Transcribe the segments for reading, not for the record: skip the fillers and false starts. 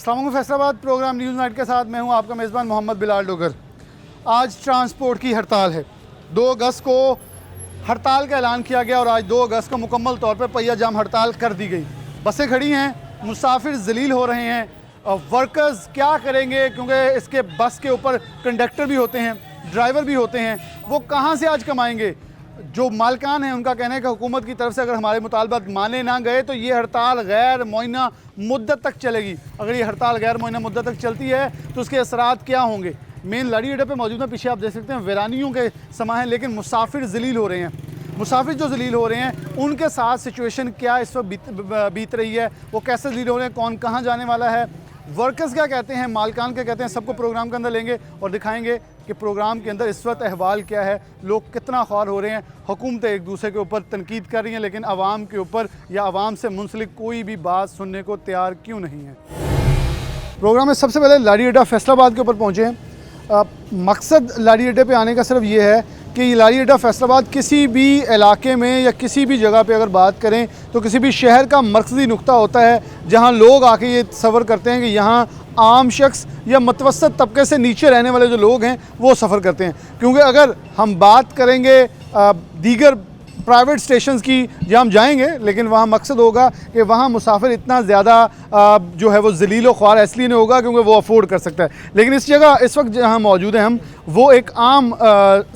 अस्सलाम Faisalabad programme news night के साथ मैं हूं आपका मेज़बान मोहम्मद बिलाल डोगर। आज ट्रांसपोर्ट की हड़ताल है। 2 अगस्त को हड़ताल का ऐलान किया गया और आज 2 अगस्त को मुकम्मल तौर पर पहिया जाम हड़ताल कर दी गई। बसें खड़ी हैं, मुसाफिर जलील हो रहे हैं, वर्कर्स क्या करेंगे क्योंकि इसके बस के ऊपर कंडक्टर भी होते हैं, ड्राइवर भी होते हैं, वो कहाँ से आज कमाएंगे। जो मालकान हैं उनका कहना है कि हुकूमत की तरफ से अगर हमारे मुतालबात माने ना गए तो ये हड़ताल गैर मुअय्यना मुद्दत तक चलेगी। अगर ये हड़ताल गैर मुअय्यना मुद्दत तक चलती है तो उसके असरात क्या होंगे। मेन लाड़ी अड्डे पे मौजूद है, पीछे आप देख सकते हैं वीरानियों के समा हैं, लेकिन मुसाफिर जलील हो रहे हैं। मुसाफिर जो जलील हो रहे हैं उनके साथ सिचुएशन क्या इस वक्त बीत रही है, वो कैसे जलील हो रहे हैं, कौन कहाँ जाने वाला है, वर्कर्स क्या कहते हैं, मालकान क्या कहते हैं, सबको प्रोग्राम के अंदर लेंगे और दिखाएंगे कि प्रोग्राम के अंदर इस वक्त अहवाल क्या है, लोग कितना ख्वार हो रहे हैं। हुकूमतें एक दूसरे के ऊपर तनकीद कर रही हैं लेकिन आवाम के ऊपर या आवाम से मुंसलिक कोई भी बात सुनने को तैयार क्यों नहीं है। प्रोग्राम में सबसे पहले लाड़ी अड्डा फैसलाबाद के ऊपर पहुँचे हैं। मकसद लाड़ी अड्डे पर आने का सिर्फ ये है कि ये लाड़ी अड्डा फैसलाबाद किसी भी इलाके में या किसी भी जगह पे अगर बात करें तो किसी भी शहर का मरकज़ी नुक्ता होता है जहां लोग आके ये तसव्वुर करते हैं कि यहाँ आम शख्स या मतवसत तबके से नीचे रहने वाले जो लोग हैं वो सफ़र करते हैं। क्योंकि अगर हम बात करेंगे दीगर प्राइवेट स्टेशंस की जहाँ हम जाएंगे लेकिन वहाँ मकसद होगा कि वहाँ मुसाफिर इतना ज़्यादा जो है वो जलील व ख्वार इसलिए नहीं होगा क्योंकि वो अफोर्ड कर सकता है। लेकिन इस जगह इस वक्त जहाँ मौजूद हैं हम, वो एक आम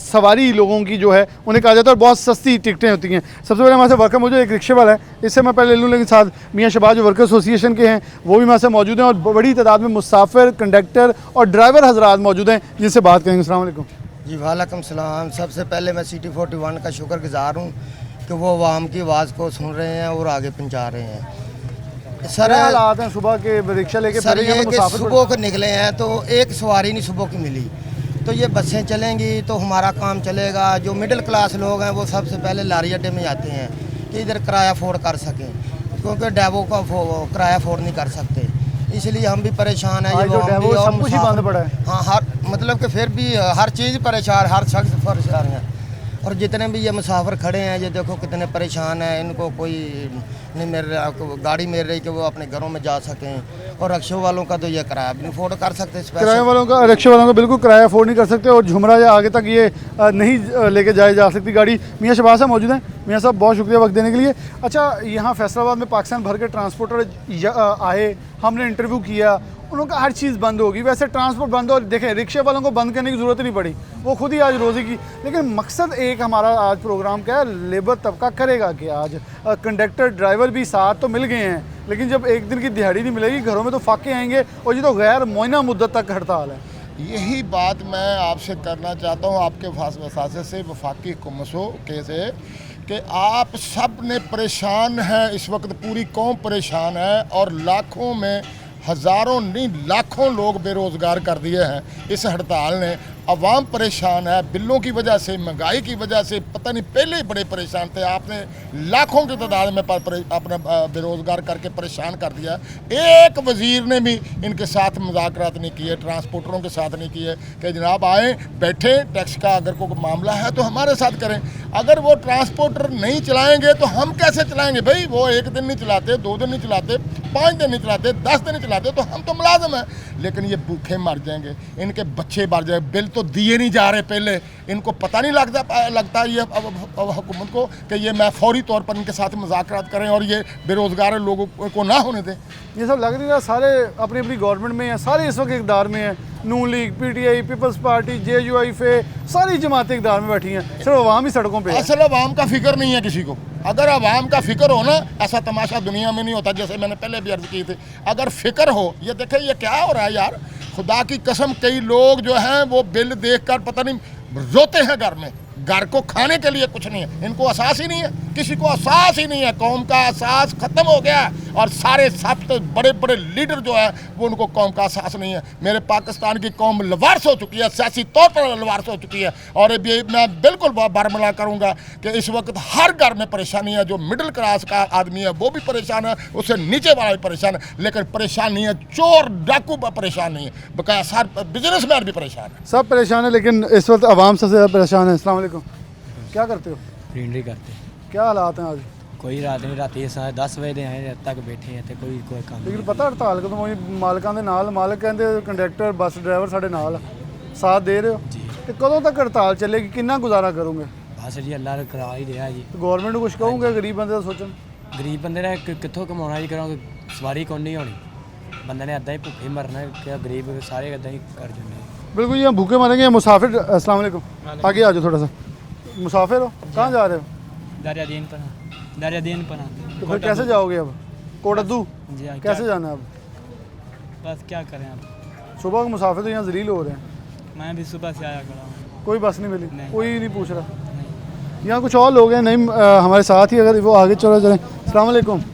सवारी लोगों की जो है उन्हें कहा जाता है और बहुत सस्ती टिकटें होती हैं। सबसे पहले हमारे वर्कर मौजूद एक रिक्शे वाला है, इससे मैं पहले ले लूँ, लेकिन साथ मियाँ शबाज जो वर्कर एसोसिएशन के हैं वो भी हमारे साथ मौजूद हैं और बड़ी तादाद में मुसाफिर, कंडक्टर और ड्राइवर हजरात मौजूद हैं जिनसे बात करेंगे। अस्सलाम वालेकुम जी। वालेकुम सलाम। सबसे पहले मैं सिटी 41 का शुक्रगुजार हूँ कि वो आवाम की आवाज़ को सुन रहे हैं और आगे पहुँचा रहे हैं। सर हालात हैं सुबह के रिक्शा लेके सर ये कि सुबह को निकले हैं तो एक सवारी नहीं सुबह की मिली, तो ये बसें चलेंगी तो हमारा काम चलेगा। जो मिडिल क्लास लोग हैं वो सबसे पहले लारी अड्डे में जाते हैं कि इधर किराया अफोर्ड कर सकें, क्योंकि डेवो का किराया अफोर्ड नहीं कर सकते, इसलिए हम भी परेशान हैं। ये सब कुछ ही बंद पड़ा है। हाँ, हर मतलब कि फिर भी हर चीज़ परेशान, हर शख्स परेशान है। और जितने भी ये मुसाफिर खड़े हैं ये देखो कितने परेशान हैं, इनको कोई नहीं मिल रहा, गाड़ी मिल रही कि वो अपने घरों में जा सकें। और रिक्शा वालों का तो ये किराया भी नहीं अफोर्ड कर सकते, किराए वालों का, रिक्शा वालों का बिल्कुल किराया अफोर्ड नहीं कर सकते और झुमरा या आगे तक ये नहीं लेके जाई जा सकती गाड़ी। मियाँ शबाज साहब मौजूद हैं। मियाँ साहब बहुत शुक्रिया वक्त देने के लिए। अच्छा, यहाँ फैसलाबाद में पाकिस्तान भर के ट्रांसपोर्टर आए, हमने इंटरव्यू किया, उनका हर चीज़ बंद होगी। वैसे ट्रांसपोर्ट बंद हो, देखें रिक्शे वालों को बंद करने की ज़रूरत नहीं पड़ी, वो खुद ही आज रोज़ी की। लेकिन मकसद एक हमारा आज प्रोग्राम का है, लेबर तबका करेगा कि आज कंडक्टर ड्राइवर भी साथ तो मिल गए हैं लेकिन जब एक दिन की दिहाड़ी नहीं मिलेगी घरों में तो फाके आएंगे और ये तो गैर मुअय्यना मुद्दत तक हड़ताल है। यही बात मैं आपसे करना चाहता हूँ, आपके वसासे से, वफाकी हुकूमतों के से, कि आप सब ने परेशान हैं इस वक्त, पूरी कौम परेशान है और लाखों में हज़ारों नहीं लाखों लोग बेरोज़गार कर दिए हैं इस हड़ताल ने। अवाम परेशान है बिलों की वजह से, महंगाई की वजह से, पता नहीं पहले ही बड़े परेशान थे। आपने लाखों की तादाद में अपना बेरोज़गार करके परेशान कर दिया। एक वज़ीर ने भी इनके साथ मुज़ाकरात नहीं किए, ट्रांसपोर्टरों के साथ नहीं किए कि जनाब आएँ बैठे, टैक्स का अगर कोई मामला है तो हमारे साथ करें। अगर वो ट्रांसपोर्टर नहीं चलाएँगे तो हम कैसे चलाएँगे भाई। वो एक दिन नहीं चलाते, 2 दिन नहीं चलाते, 5 दिन नहीं चलाते, 10 दिन नहीं चलाते, तो हम तो मुलाज़िम हैं। लेकिन ये भूखे मर जाएंगे, इनके बच्चे मर जाएंगे, बिल तो दिए नहीं जा रहे पहले, इनको पता नहीं लगता ये हुकूमत को कि ये मैं फौरी तौर पर इनके साथ मुज़ाकरात करें और ये बेरोज़गार लोगों को ना होने दें। ये सब लग नहीं रहा, सारे अपनी अपनी गवर्नमेंट में हैं, सारे इस वक्त इक़्तिदार में हैं। नून लीग, PTI, पीपल्स पार्टी, JUIFA, सारी जमातें इक़्तिदार में बैठी हैं, सिर्फ अवाम ही सड़कों पे है। असल अवाम का फिक्र नहीं है किसी को। अगर अवाम का फिक्र हो ना, ऐसा तमाशा दुनिया में नहीं होता, जैसे मैंने पहले भी अर्ज़ की थी। अगर फिक्र हो, ये देखें ये क्या हो रहा है यार, खुदा की कसम कई लोग जो हैं वो बिल देखकर पता नहीं रोते हैं घर में। घर को खाने के लिए कुछ नहीं है, इनको एहसास ही नहीं है, किसी को एहसास ही नहीं है। कौम का एहसास ख़त्म हो गया है और सारे सब तो बड़े बड़े लीडर जो है वो उनको कौम का एहसास नहीं है। मेरे पाकिस्तान की कौम लवारस हो चुकी है, सियासी तौर पर लवारस हो चुकी है। और ये मैं बिल्कुल बरमला करूँगा कि इस वक्त हर घर में परेशानी है। जो मिडिल क्लास का आदमी है वो भी परेशान है, उससे नीचे वाला भी परेशान है, लेकिन परेशान नहीं है चोर डाकू परेशान नहीं है, बकाया सार बिजनेसमैन भी परेशान है। सब परेशान है लेकिन इस वक्त आवाम सबसे ज़्यादा परेशान है। अस्सलाम वालेकुम, क्या करते हो? ग्रीनरी करते हैं। क्या हालात हैं आज? कोई रात नहीं, राती 10 ਵਜੇ ਦੇ ਆਏ ਤੱਕ ਬੈਠੇ ਆ ਤੇ ਕੋਈ ਕੰਮ ਲੇਕਿਨ ਪਤਾ ਹੜਤਾਲ ਕਦੋਂ ਹੋਈ? ਮਾਲਕਾਂ ਦੇ ਨਾਲ, ਮਾਲਕ ਕਹਿੰਦੇ ਕੰਡਕਟਰ ਬੱਸ ਡਰਾਈਵਰ ਸਾਡੇ ਨਾਲ ਆ, ਸਾਥ ਦੇ ਰਹੇ ਹੋ ਜੀ। ਤੇ ਕਦੋਂ ਤੱਕ ਹੜਤਾਲ ਚੱਲੇਗੀ? ਕਿੰਨਾ ਗੁਜ਼ਾਰਾ ਕਰੋਗੇ? ਬਸ ਜੀ ਅੱਲਾ ਨੇ ਕਰਾ ਹੀ ਰਿਹਾ ਜੀ। ਗਵਰਨਮੈਂਟ ਨੂੰ ਕੁਝ ਕਹੋਗੇ? ਗਰੀਬ ਬੰਦੇ ਦਾ ਸੋਚਣ। ਗਰੀਬ ਬੰਦੇ ਨੇ ਕਿੱਥੋਂ ਕਮਾਉਣਾ ਜੀ? ਕਰਾਂਗੇ ਸਵਾਰੀ ਕੋਈ ਨਹੀਂ ਹੋਣੀ, ਬੰਦੇ ਨੇ ਅੱਧਾ ਹੀ ਭੁੱਖੇ ਮਰਨਾ ਕਿ ਗਰੀਬ ਸਾਰੇ ਅੱਧਾ ਹੀ ਕਰ ਦਿੰਦੇ। बिल्कुल यहाँ भूखे मरेंगे। मुसाफिर, अस्सलाम वालेकुम, आगे आ जाओ थोड़ा सा। मुसाफिर हो, कहाँ जा रहे हो? दरियादीन पना, दरियादीन पना। तो फिर कैसे जाओगे अब? कोटद्दू जी हाँ, कैसे जाना है अब? बस क्या करें अब, सुबह के मुसाफिर तो यहाँ जलील हो रहे हैं। मैं भी सुबह से आया खड़ा हूँ। कोई बस नहीं मिली, नहीं। कोई नहीं पूछ रहा। नहीं। यहाँ कुछ और लोग हैं नहीं हमारे साथ ही, अगर वो आगे चलो चलें। अस्सलाम वालेकुम,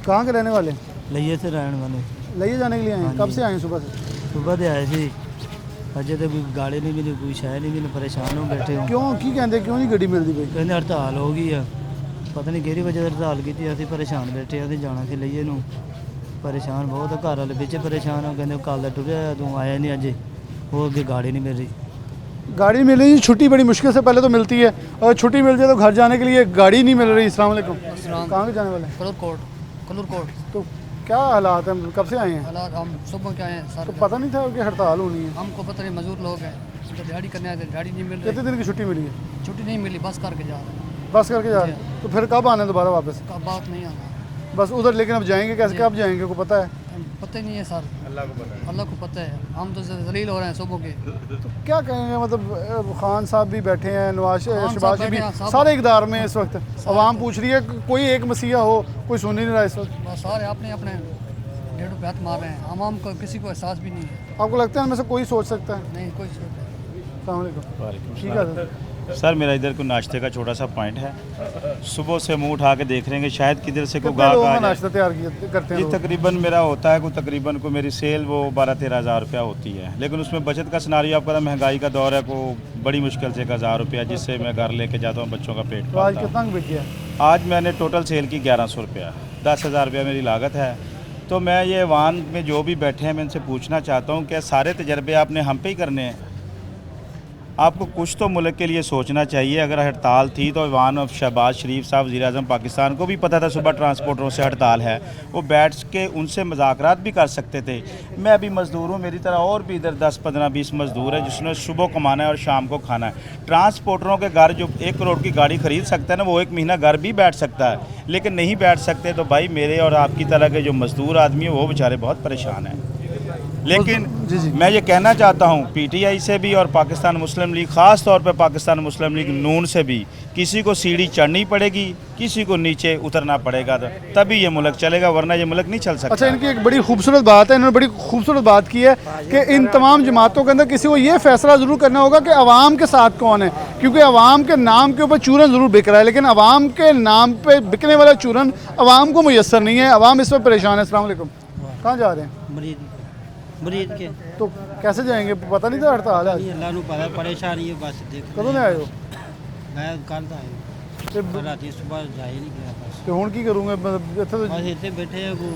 कहाँ के रहने वाले? लइए से रहने वाले, लइए जाने के लिए आए हैं? कब से आए हैं? सुबह से? सुबह से आए थे, अजे तो कोई गाड़ी नहीं मिली, कोई शह नहीं मिली, परेशान हो बैठे हो। क्यों की कहते क्यों नहीं गड्डी मिलती भाई? कहते हड़ताल हो गई है, पता नहीं किहड़ी वजह हड़ताल की थी। असीं परेशान बैठे, असीं जाना सी लइए नूं, परेशान बहुत, घर वाले बिच परेशान हो, कहते कल दा टुरिया तू आया नहीं अजे, वो अगे गाड़ी नहीं मिल रही। गाड़ी मिल रही, छुट्टी बड़ी मुश्किल से पहले तो मिलती है, और छुट्टी मिल जाए तो घर जाने के लिए गाड़ी नहीं मिल रही। अस्सलाम वालेकुम, कहाँ के जाने वाले हैं? कलूर कोट। तो क्या हालात हैं? कब से आए हैं? हालात हम सुबह के आए हैं सर। तो पता नहीं था कि हड़ताल होनी है? हमको पता नहीं, मजदूर लोग हैं तो दिहाड़ी करने आए थे, दिहाड़ी नहीं मिल कितने रही, दिन की छुट्टी मिली है? छुट्टी नहीं मिली, बस करके जा रहे हैं। बस करके जा रहे हैं? तो फिर कब आना है दोबारा वापस? का बात नहीं आना, बस उधर, लेकिन अब जाएंगे कैसे? कब जाएंगे को पता है? पता ही नहीं है सर, अल्लाह को पता है। हम तो जलील हो रहे हैं सुबह के। तो क्या कहेंगे? मतलब खान साहब भी बैठे हैं, नवाज साहब शहबाज भी, बैठे हैं, सब- सारे इकदार में इस वक्त आवाम पूछ रही है कि कोई एक मसीहा हो, कोई सुन ही नहीं रहा इस वक्त। बस सारे अपने अपने डेढ़ पे हाथ मार रहे हैं, आवाम को किसी को एहसास भी नहीं है। आपको लगता है इनमें से कोई सोच सकता है? नहीं कोई सोच नहीं। अस्सलाम वालेकुम। ठीक है सर। सर मेरा इधर को नाश्ते का छोटा सा पॉइंट है, सुबह से मुंह उठा के देख रहे हैं शायद किधर से कोई कितने गाहक लोगों आ का जाए। नाश्ता तैयार करते हैं जी लोग? तकरीबन मेरा होता है, कोई तकरीबन को मेरी सेल वो 12-13 हज़ार रुपया होती है, लेकिन उसमें बचत का सिनारियो आपका महंगाई का दौर है, को बड़ी मुश्किल से 1,000 रुपया जिससे मैं घर लेके जाता हूँ, बच्चों का पेट तो आज पालता कितना बिक गया? हूँ। आज मैंने टोटल सेल की 1100 रुपया, 10,000 रुपया मेरी लागत है। तो मैं ये वाहन में जो भी बैठे हैं मैं इनसे पूछना चाहता हूँ कि सारे तजर्बे आपने हम पे ही करने हैं? आपको कुछ तो मुल्क के लिए सोचना चाहिए। अगर हड़ताल थी तो ईवान शहबाज शरीफ साहब वज़ीर-ए-आज़म पाकिस्तान को भी पता था सुबह ट्रांसपोर्टरों से हड़ताल है, वो बैठ के उनसे मुज़ाकरात भी कर सकते थे। मैं भी मज़दूर हूँ, मेरी तरह और भी इधर 10, 15, 20 मज़दूर है जिसने सुबह कमाना है और शाम को खाना है। ट्रांसपोर्टरों के घर जो 1 करोड़ की गाड़ी ख़रीद सकता है ना, वो 1 महीना घर भी बैठ सकता है, लेकिन नहीं बैठ सकते। तो भाई मेरे और आपकी तरह के जो मज़दूर आदमी है वो बेचारे बहुत परेशान हैं। लेकिन जी जी। मैं ये कहना चाहता हूँ पीटीआई से भी और पाकिस्तान मुस्लिम लीग, ख़ास तौर पे पाकिस्तान मुस्लिम लीग नून से भी, किसी को सीढ़ी चढ़नी पड़ेगी, किसी को नीचे उतरना पड़ेगा, तभी ये मुल्क चलेगा, वरना ये मुल्क नहीं चल सकता। अच्छा, इनकी एक बड़ी खूबसूरत बात है, इन्होंने बड़ी खूबसूरत बात की है कि इन तमाम जमातों के अंदर किसी को ये फैसला ज़रूर करना होगा कि अवाम के साथ कौन है, क्योंकि अवाम के नाम के ऊपर चूरन ज़रूर बिक रहा है, लेकिन अवाम के नाम पे बिकने वाला चूरन अवाम को मुयस्सर नहीं है। अवाम इस पर परेशान है। अस्सलाम वालेकुम, कहाँ जा रहे हैं? मरीज के तो कैसे जाएंगे? पता नहीं था हड़ताल है आज। अल्लाह नूं पता परेशानी है, बस देख कदों ने आए हो? मैं कल दा आया, ਤੇ राती सुबह जा ही नहीं गया, बस ਤੇ ਹੁਣ ਕੀ ਕਰੂੰਗੇ? ਇੱਥੇ ਤਾਂ बस इतने बैठे हैं को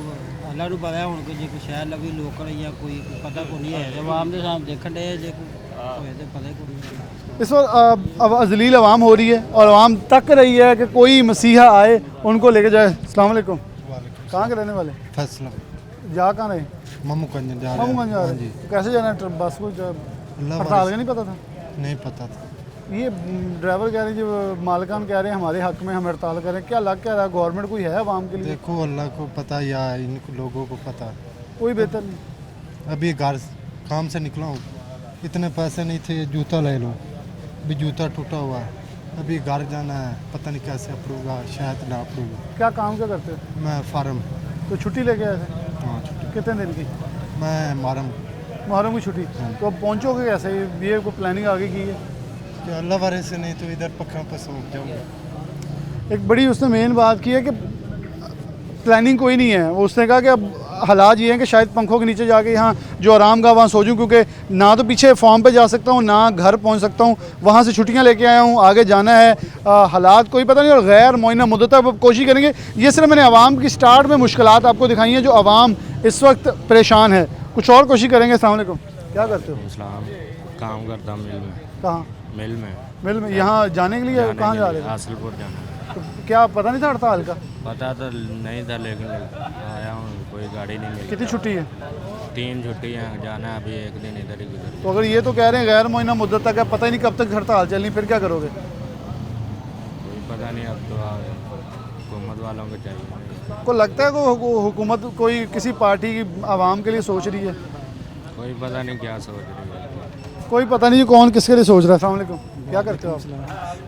अल्लाह नूं पता हुण कोई जे कोई शहर लगी लोकल या कोई पता को नहीं है, आवाम दे सामने देखण डे जे कोई होए ते पता ही कोई नहीं। इस वक्त अब अजलील आवाम हो रही है और आवाम तक रही है कि कोई मसीहा आए उनको लेके जाए। अस्सलाम वालेकुम, कहाँ के रहने वाले? फैसला जा कहाँ रहे? ममूगंज जा रहे मामूगंज जा हाँ रहे जी। हैं? कैसे जाना है? बस को अल्लाह हड़ताल का वाले नहीं पता था? नहीं पता था। ये ड्राइवर कह रहे हैं, जो मालिकान कह रहे हैं हमारे हक में हम हड़ताल करें, क्या लग क्या रहा है? गवर्नमेंट कोई है आवाम के लिए? देखो अल्लाह को पता या इन लोगों को पता। कोई बेहतर नहीं। अभी घर काम से निकला हूँ, इतने पैसे नहीं थे, जूता ले लो, अभी जूता टूटा हुआ है, अभी घर जाना है, पता नहीं कैसे अप्रूव होगा, शायद ना अप्रूव हो। क्या काम क्या करते हो? मैं फार्म, तो छुट्टी लेके आए थे? हाँ छुट्टी, कितने दिन की? मैं मारम। मुहर्रम की छुट्टी। तो अब पहुँचोगे कैसे? ये कोई प्लानिंग आगे की है? कि अल्लाह वाले से नहीं तो इधर पक्का पर सो जाऊँगा। एक बड़ी उसने मेन बात की है कि प्लानिंग कोई नहीं है। वो उसने कहा कि अब हालात ये हैं कि शायद पंखों के नीचे जाके यहाँ जो आराम का वहाँ सो जाऊँ, क्योंकि ना तो पीछे फॉर्म पे जा सकता हूँ, ना घर पहुँच सकता हूँ, वहाँ से छुट्टियाँ लेके आया हूँ, आगे जाना है, हालात कोई पता नहीं, और गैर मुआयना मुद्दत है। अब कोशिश करेंगे। ये सिर्फ मैंने आवाम की स्टार्ट में मुश्किलात आपको दिखाई हैं, जो आवाम इस वक्त परेशान है। कुछ और कोशिश करेंगे। अस्सलाम वालेकुम, क्या करते हो? इस्लाम काम करता मिल में, कहाँ? मिल में मिल में? यहाँ जाने के लिए कहाँ जा रहे हो? हासिलपुर जाना है। तो क्या पता नहीं था हड़ताल का? पता तो नहीं था लेकिन आया हूँ, कोई गाड़ी नहीं मिली। कितनी छुट्टी है? 3 छुट्टी हैं, जाना है अभी, एक दिन इधर ही गुजर। तो अगर ये तो कह रहे हैं गैर मुआयना मुद्दत तक है, पता ही नहीं कब तक हड़ताल चलनी, फिर क्या करोगे? कोई पता नहीं, अब तो हुकूमत वालों को चाहिए। को लगता है को हुकूमत कोई किसी पार्टी की आवाम के लिए सोच रही है? कोई पता नहीं क्या सोच रही है। कोई पता नहीं कौन किसके लिए सोच रहा है। अस्सलाम वालेकुम, क्या करते हो आप?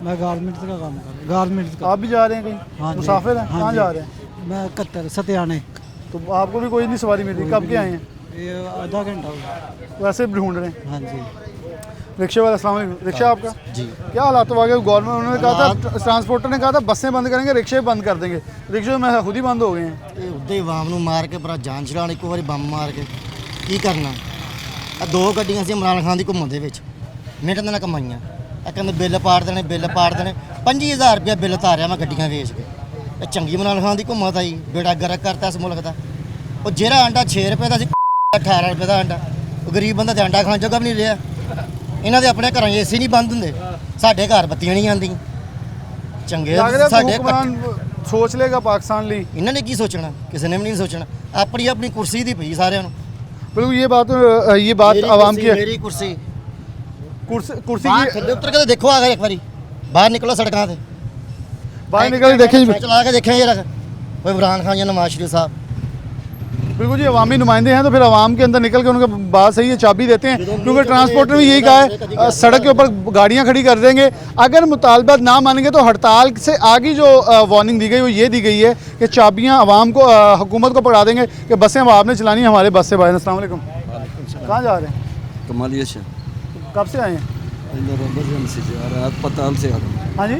मैं गारमेंट्स का काम कर रहा हूँ, गारमेंट्स का। आप भी जा रहे हैं कहीं? हाँ जी। मुसाफिर हैं? हाँ कहाँ जी। जा रहे हैं? मैं कत्तर सत्याने। तो आपको भी कोई नहीं सवारी मिली, कब के आए हैं? ये आधा घंटा हो गया। वैसे भी ढूंढ रहे हैं। हाँ जी। रिक्शे वाला, अस्सलाम वालेकुम, रिक्शा आपका? जी। क्या हालात हो गए? गवर्नमेंट उन्होंने कहा था, ट्रांसपोर्टर ने कहा था बसें बंद करेंगे, रिक्शे बंद कर देंगे। रिक्शे में खुद ही बंद हो गए हैं। ਇਹ ਉੱਦੇ ਆਵਾਮ ਨੂੰ ਮਾਰ ਕੇ ਭਰਾ ਜਾਨ ਛੁਡਾਉਣ, ਇੱਕੋ ਵਾਰੀ ਬੰਬ ਮਾਰ ਕੇ ਕੀ ਕਰਨਾ? ਆ 2 ਗੱਡੀਆਂ ਸੀ ਇਮਰਾਨ ਖਾਨ ਦੀ ਘੁੰਮਣ ਦੇ ਵਿੱਚ, ਮਿੰਟ ਨਾਲ ਕਮਾਈਆਂ। ਆ ਕਹਿੰਦੇ ਬਿੱਲ ਪਾੜ ਦੇਣੇ, ਬਿੱਲ ਪਾੜ ਦੇਣੇ। 25000 ਰੁਪਇਆ ਬਿੱਲ ਤਾਰਿਆ ਮੈਂ ਗੱਡੀਆਂ ਵੇਚ ਕੇ। ਇਹ ਚੰਗੀ ਇਮਰਾਨ ਖਾਨ ਦੀ ਘੁੰਮਤ ਆਈ, ਬੇੜਾ ਗਰਕ ਕਰਤਾ ਇਸ ਮੁਲਕ ਦਾ। ਉਹ ਜਿਹੜਾ ਅੰਡਾ 6 ਰੁਪਏ ਦਾ ਸੀ 18 ਰੁਪਏ ਦਾ ਅੰਡਾ, ਉਹ ਗਰੀਬ ਬੰਦਾ ਤੇ ਅੰਡਾ ਖਾਣ ਜੋਗਾ ਵੀ ਨਹੀਂ ਰਿਹਾ। ਇਹਨਾਂ ਦੇ ਆਪਣੇ ਘਰਾਂ 'ਚ ਏਸੀ ਨਹੀਂ ਬੰਦ ਹੁੰਦੇ, ਸਾਡੇ ਘਰ ਬੱਤੀਆਂ ਨਹੀਂ ਆਉਂਦੀਆਂ। ਚੰਗੇ ਲੱਗ ਰਿਹਾ ਸਾਡੇ ਹੁਕਮਰਾਨ ਸੋਚ ਲੇਗਾ ਪਾਕਿस्तान ਲਈ। ਇਹਨਾਂ ਨੇ ਕੀ ਸੋਚਣਾ? ਕਿਸੇ ਨੇ ਵੀ ਨਹੀਂ ਸੋਚਣਾ। ਆਪਣੀ ਆਪਣੀ ਕੁਰਸੀ ਦੀ ਪਈ ਸਾਰਿਆਂ ਨੂੰ। बिल्कुल ये बात आवाम की है। मेरी कुर्सी कुर्सी बाहर की थल्ले उतर के तो देखो आ गए एक बारी, बाहर निकलो सड़कों से, बाहर निकल देखिए। चला के देखें जरा कोई इमरान खान या नवाज शरीफ साहब। बिल्कुल जी, अवामी नुमाइंदे हैं तो फिर आवाम के अंदर निकल के उनके बात सही है, चाबी देते हैं। क्योंकि ट्रांसपोर्टर भी यही कहा है, सड़क के ऊपर गाड़ियां खड़ी कर देंगे। अगर मुतालबात ना मानेंगे तो हड़ताल से आगे जो वार्निंग दी गई वो ये दी गई है कि चाबियां आवाम को, हुकूमत को पकड़ा देंगे कि बसें अब आपने चलानी है, हमारे बस से बाहर। अस्सलाम वालेकुम, कहाँ जा रहे हैं? कमालिया से। कब से आए हैं? इधर इमरजेंसी से आ रहा है, अस्पताल से आ रहा हूँ। हाँ जी,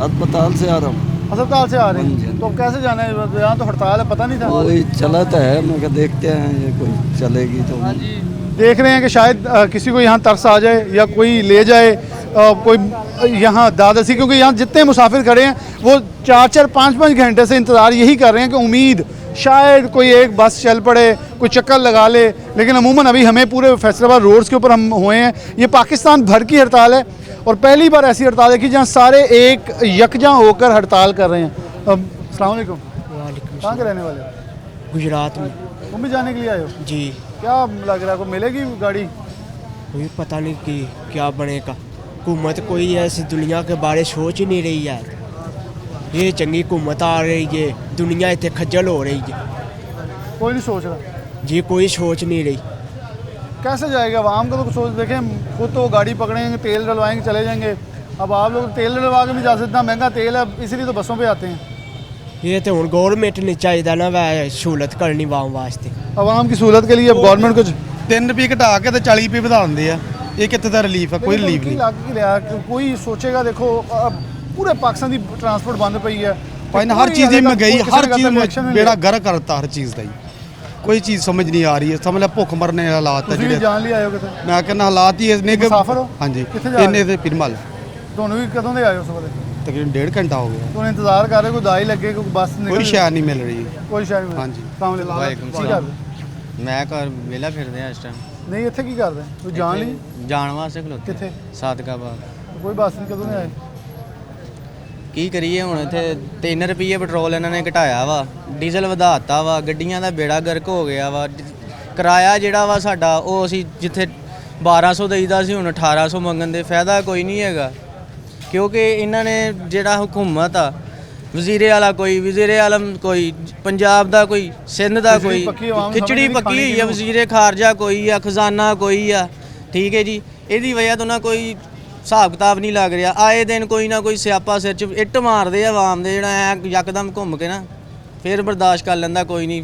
अस्पताल से आ रहा हूँ। अस्पताल से आ रहे हाँ हैं, जी। तो कैसे जाना है? यहाँ तो हड़ताल है, पता नहीं था। वही चला तो है, मैं कहा देखते हैं ये कोई चलेगी तो। देख रहे हैं कि शायद किसी को यहाँ तरस आ जाए या कोई ले जाए, कोई यहाँ दादसी, क्योंकि यहाँ जितने मुसाफिर खड़े हैं वो 4-4, 5-5 घंटे से इंतज़ार यही कर रहे हैं कि उम्मीद शायद कोई एक बस चल पड़े, कोई चक्कर लगा ले। लेकिन अमूमन अभी हमें पूरे फैसलाबाद रोड्स के ऊपर हम हुए हैं। ये पाकिस्तान भर की हड़ताल है और पहली बार ऐसी हड़ताल है कि जहाँ सारे एक यकजा होकर हड़ताल कर रहे हैं। अस्सलाम वालेकुम, कहाँ के रहने वाले हो? गुजरात में। तुम भी जाने के लिए आए हो? जी। क्या लग रहा है, को मिलेगी गाड़ी? कोई पता नहीं कि क्या बनेगा। हुकूमत कोई ऐसी दुनिया के बारे सोच ही नहीं रही है। ये चंगी हुकूमत आ रही है, दुनिया इतने खज्जल हो रही है कोई नहीं सोच रहा जी, कोई सोच नहीं रही। कैसे जाएगा आवाम का? तो सोच देखें, खुद तो गाड़ी पकड़ेंगे, तेल डलवाएंगे, चले जाएंगे। अब आप लोग तेल डलवा के नहीं जा सकते, इतना महंगा तेल है, इसलिए तो बसों पे आते हैं। ये तो हूँ गौरमेंट ने चाहिए ना वह सहूलत करनी आवाम वास्ते। आवाम की सहूलत के लिए अब गवर्नमेंट कुछ 3 ਰੁਪਏ ਘਟਾ ਕੇ ਤੇ 40 ਰੁਪਏ ਵਧਾ ਦਿੰਦੇ ਆ। ਇਹ ਕਿੱਥੇ ਦਾ ਰਿਲੀਫ ਹੈ? ਕੋਈ ਰਿਲੀਫ ਨਹੀਂ। कोई सोचेगा, देखो अब पूरे पाकिस्तान की ट्रांसपोर्ट बंद पई है ਭਾਈ ਨਾ ਹਰ ਚੀਜ਼ ਦੀ ਮਹਿੰਗਾਈ, ਹਰ ਚੀਜ਼ में बेड़ा गर्क करता, हर चीज़ ਦਾ ही कोई चीज़ समझ नहीं आ रही है। समझ ला भुख मरने वाले हालात है ਜਿਹੜੇ। जान लिया आए हो कितने? मैं कहना हालात ही इतने कि मुसाफिर हो? हाँ जी, कित्थे जा रहे इन्ने से पिरमल ਤੁਹਾਨੂੰ ਵੀ ਕਦੋਂ ਦੇ ਆਏ ਹੋ? ਸਵੇਰੇ तकरीबन 1.5 घंटा हो गया। ਤੁਹਾਨੂੰ ਇੰਤਜ਼ਾਰ ਕਰ ਰਹੇ, ਕੋਈ ਦਾਈ ਲੱਗੇ, ਕੋਈ ਬੱਸ ਨਿਕਲ? कोई शय नहीं मिल रही। ਕੋਈ ਸ਼ਾਇਦ ਨਹੀਂ। हाँ जी। ਵਾਲੇਕੁਮ ਸਲਾਮ। ਮੈਂ ਘਰ ਵਿਹਲਾ ਫਿਰਦੇ ਆ ਇਸ ਟਾਈਮ। ਨਹੀਂ, ਇੱਥੇ ਕੀ ਕਰਦੇ? ਕੋਈ ਜਾਣ ਲਈ? ਜਾਣ ਵਾਸਤੇ ਖਲੋਤੇ ਕਿੱਥੇ? ਸਾਦਕਾਬਾਦ। ਕੋਈ ਬੱਸ ਨਹੀਂ, ਕਦੋਂ ਦੇ ਆਏ? ਕੀ ਕਰੀਏ ਹੁਣ, ਇੱਥੇ 3 ਰੁਪਏ ਪੈਟਰੋਲ ਇਹਨਾਂ ਨੇ ਘਟਾਇਆ ਵਾ, ਡੀਜ਼ਲ ਵਧਾਤਾ ਵਾ, ਗੱਡੀਆਂ ਦਾ ਬੇੜਾ ਗਰਕ ਹੋ ਗਿਆ ਵਾ। ਕਿਰਾਇਆ ਜਿਹੜਾ ਵਾ ਸਾਡਾ, ਉਹ ਅਸੀਂ ਜਿੱਥੇ 1200 ਦੇਈਦਾ ਸੀ ਹੁਣ 1800 ਮੰਗਣ ਦੇ ਫਾਇਦਾ ਕੋਈ ਨਹੀਂ ਹੈਗਾ। ਕਿਉਂਕਿ ਇਹਨਾਂ ਨੇ ਜਿਹੜਾ ਹੁਕੂਮਤ ਆ, ਵਜ਼ੀਰੇ ਆਲਾ ਕੋਈ, ਵਜ਼ੀਰੇ ਆਲਮ ਕੋਈ, ਪੰਜਾਬ ਦਾ ਕੋਈ, ਸਿੰਧ ਦਾ ਕੋਈ, ਖਿਚੜੀ ਪੱਕੀ ਹੋਈ ਆ, ਵਜ਼ੀਰੇ ਖਾਰਜਾ ਕੋਈ ਆ, ਖਜ਼ਾਨਾ ਕੋਈ ਆ। ਠੀਕ ਹੈ ਜੀ, ਇਹਦੀ ਵਜ੍ਹਾ ਤੋਂ ਨਾ ਕੋਈ ਹਿਸਾਬ ਕਿਤਾਬ ਨਹੀਂ ਲੱਗ ਰਿਹਾ। ਆਏ ਦਿਨ ਕੋਈ ਨਾ ਕੋਈ ਸਿਆਪਾ ਸਿਰ 'ਚ ਇੱਟ ਮਾਰਦੇ ਆ ਆਵਾਮ ਦੇ, ਜਿਹੜਾ ਐ ਯਕਦਮ ਘੁੰਮ ਕੇ ਨਾ ਫਿਰ ਬਰਦਾਸ਼ਤ ਕਰ ਲੈਂਦਾ ਕੋਈ ਨਹੀਂ,